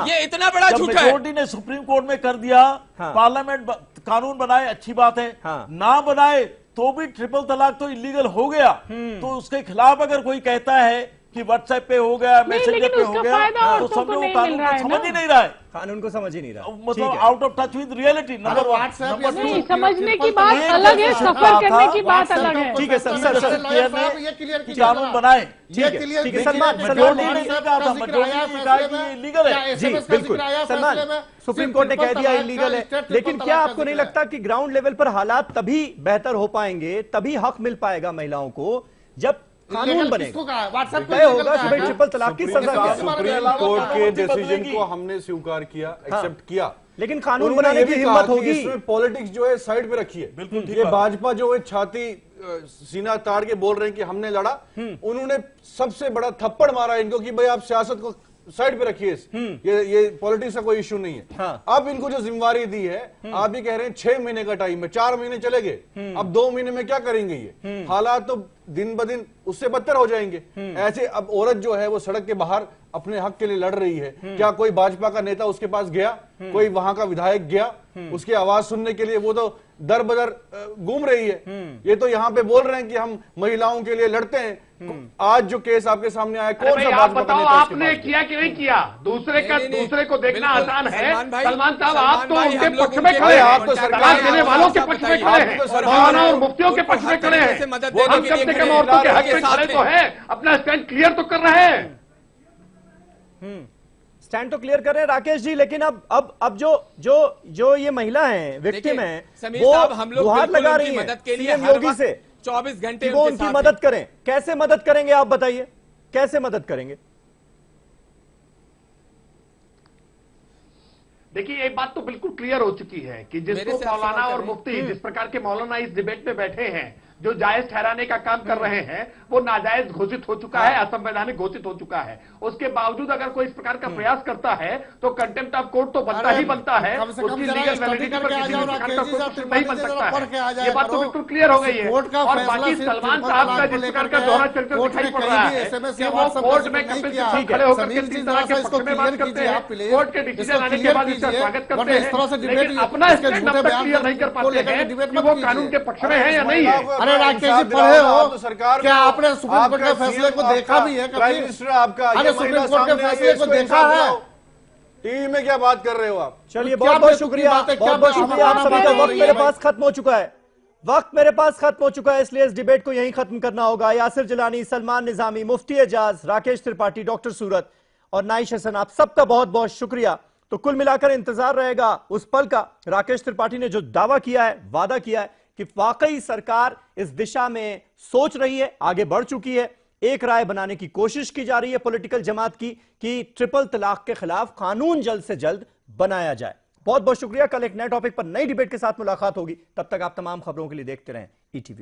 Speaker 10: ये इतना बड़ा झूठा है।
Speaker 12: मेजोरिटी ने सुप्रीम कोर्ट में कर दिया, पार्लियामेंट कानून बनाए, अच्छी बात है, ना बनाए तो भी ट्रिपल तलाक तो इलीगल हो गया। तो उसके खिलाफ अगर कोई कहता है कि व्हाट्सएप पे हो गया, मैसेंजर पे हो गया, तो सब लोग कानून को समझ ही नहीं रहा है,
Speaker 1: कानून को समझ ही नहीं रहा,
Speaker 12: मतलब out of touch with reality. Number 1,
Speaker 11: नहीं, समझने की बात अलग है, सफर करने की बात अलग है।
Speaker 1: ठीक है सर,
Speaker 12: कानून बनाए,
Speaker 1: ठीक है सलमान,
Speaker 12: लीगल है
Speaker 1: जी, बिल्कुल सलमान, सुप्रीम कोर्ट ने कह दिया इलीगल है, लेकिन क्या आपको नहीं लगता कि ग्राउंड लेवल पर हालात तभी बेहतर हो पाएंगे, तभी हक मिल पाएगा महिलाओं को, जब कानून बनेगा, तय होगा कि भाई ट्रिपल तलाक की सजा क्या है।
Speaker 8: सुप्रीम कोर्ट के डिसीजन को हमने स्वीकार किया, एक्सेप्ट किया,
Speaker 1: लेकिन कानून बनाने की हिम्मत होगी।
Speaker 8: इसमें पॉलिटिक्स जो है साइड पे रखी है। बिल्कुल, ये भाजपा जो है छाती सीना ताड़ के बोल रहे हैं कि हमने लड़ा, उन्होंने सबसे बड़ा थप्पड़ मारा इनको कि भाई आप सियासत को साइड पे रखिए, ये पॉलिटिक्स का कोई इश्यू नहीं है। हाँ। अब इनको जो जिम्मेवारी दी है, आप भी कह रहे हैं 6 महीने का टाइम है, 4 महीने चले गए, अब 2 महीने में क्या करेंगे? ये हालात तो दिन ब दिन उससे बदतर हो जाएंगे। ऐसे अब औरत जो है वो सड़क के बाहर अपने हक के लिए लड़ रही है, क्या कोई भाजपा का नेता उसके पास गया? कोई वहां का विधायक गया उसकी आवाज सुनने के लिए? वो तो दर बदर घूम रही है। ये तो यहाँ पे बोल रहे हैं कि हम महिलाओं के लिए लड़ते हैं। आज जो केस आपके सामने आया, कौन सा
Speaker 7: आप बताओ, आपने किया कि नहीं किया? दूसरे को देखना आसान है। सलमान साहब, आप तो उनके पक्ष में खड़े हैं, आप तो सरकार देने वालों के पक्ष में खड़े हैं, मौलाना और मुफ्तियों के पक्ष में खड़े हैं। हम कम से कम औरतों के हक में खड़े तो है, अपना स्टैंड क्लियर तो कर रहे हैं।
Speaker 1: स्टैंड तो क्लियर कर रहे हैं राकेश जी, लेकिन अब जो ये महिला है, विक्टिम है, वो गुहार लगा रही है सीएम योगी से
Speaker 10: 24 घंटे
Speaker 1: वो उनकी मदद करें। कैसे मदद करेंगे आप बताइए, कैसे मदद करेंगे?
Speaker 7: देखिए, एक बात तो बिल्कुल क्लियर हो चुकी है कि जिसको मौलाना और मुफ्ती, जिस प्रकार के मौलाना इस डिबेट में बैठे हैं, जो जायज ठहराने का काम कर रहे हैं, वो नाजायज घोषित हो चुका है, असंवैधानिक घोषित हो चुका है। उसके बावजूद अगर कोई इस प्रकार का प्रयास करता है तो कंटेम्प्ट ऑफ कोर्ट तो बनता ही बनता है, उसकी लीगल वैलिडिटी पर किसी भी प्रकार का कोई नहीं बन सकता है। ये बात तो बिल्कुल क्लियर हो गई है। और बाकी सलमान साहब का जिस प्रकार का दोहरा चरित्र दिखाई पड़ रहा है कि वो कोर्ट में कपिल सिब्बल से खड़े होकर के तीन तरह के पक्ष में बात करते हैं, कोर्ट के डिसीजन आने के बाद इसका स्वागत करते हैं, लेकिन अपना स्टैंड अब तक क्लियर नहीं कर पाते हैं कि वो कानून के पक्ष में है या नहीं है।
Speaker 9: राकेश जी, पढ़े हो तो सरकार, क्या आपने सुप्रीम कोर्ट के फैसले को देखा भी है? प्राइम मिनिस्टर आपका, अरे सुप्रीम कोर्ट के फैसले को देखा है? टीवी में क्या बात कर रहे हो आप?
Speaker 1: चलिए, बहुत बहुत शुक्रिया, बहुत बहुत शुक्रिया आप सभी का। वक्त मेरे पास खत्म हो चुका है, वक्त मेरे पास खत्म हो चुका है, इसलिए इस डिबेट को यहीं खत्म करना होगा। यासिर जिलानी, सलमान निजामी, मुफ्ती एजाज, राकेश त्रिपाठी, डॉक्टर सूरत और नाइश हसन, आप सबका बहुत बहुत शुक्रिया। तो कुल मिलाकर इंतजार रहेगा उस पल का, राकेश त्रिपाठी ने जो दावा किया है, वादा किया है कि वाकई सरकार इस दिशा में सोच रही है, आगे बढ़ चुकी है, एक राय बनाने की कोशिश की जा रही है पॉलिटिकल जमात की कि ट्रिपल तलाक के खिलाफ कानून जल्द से जल्द बनाया जाए। बहुत बहुत शुक्रिया। कल एक नए टॉपिक पर नई डिबेट के साथ मुलाकात होगी, तब तक आप तमाम खबरों के लिए देखते रहें ETV।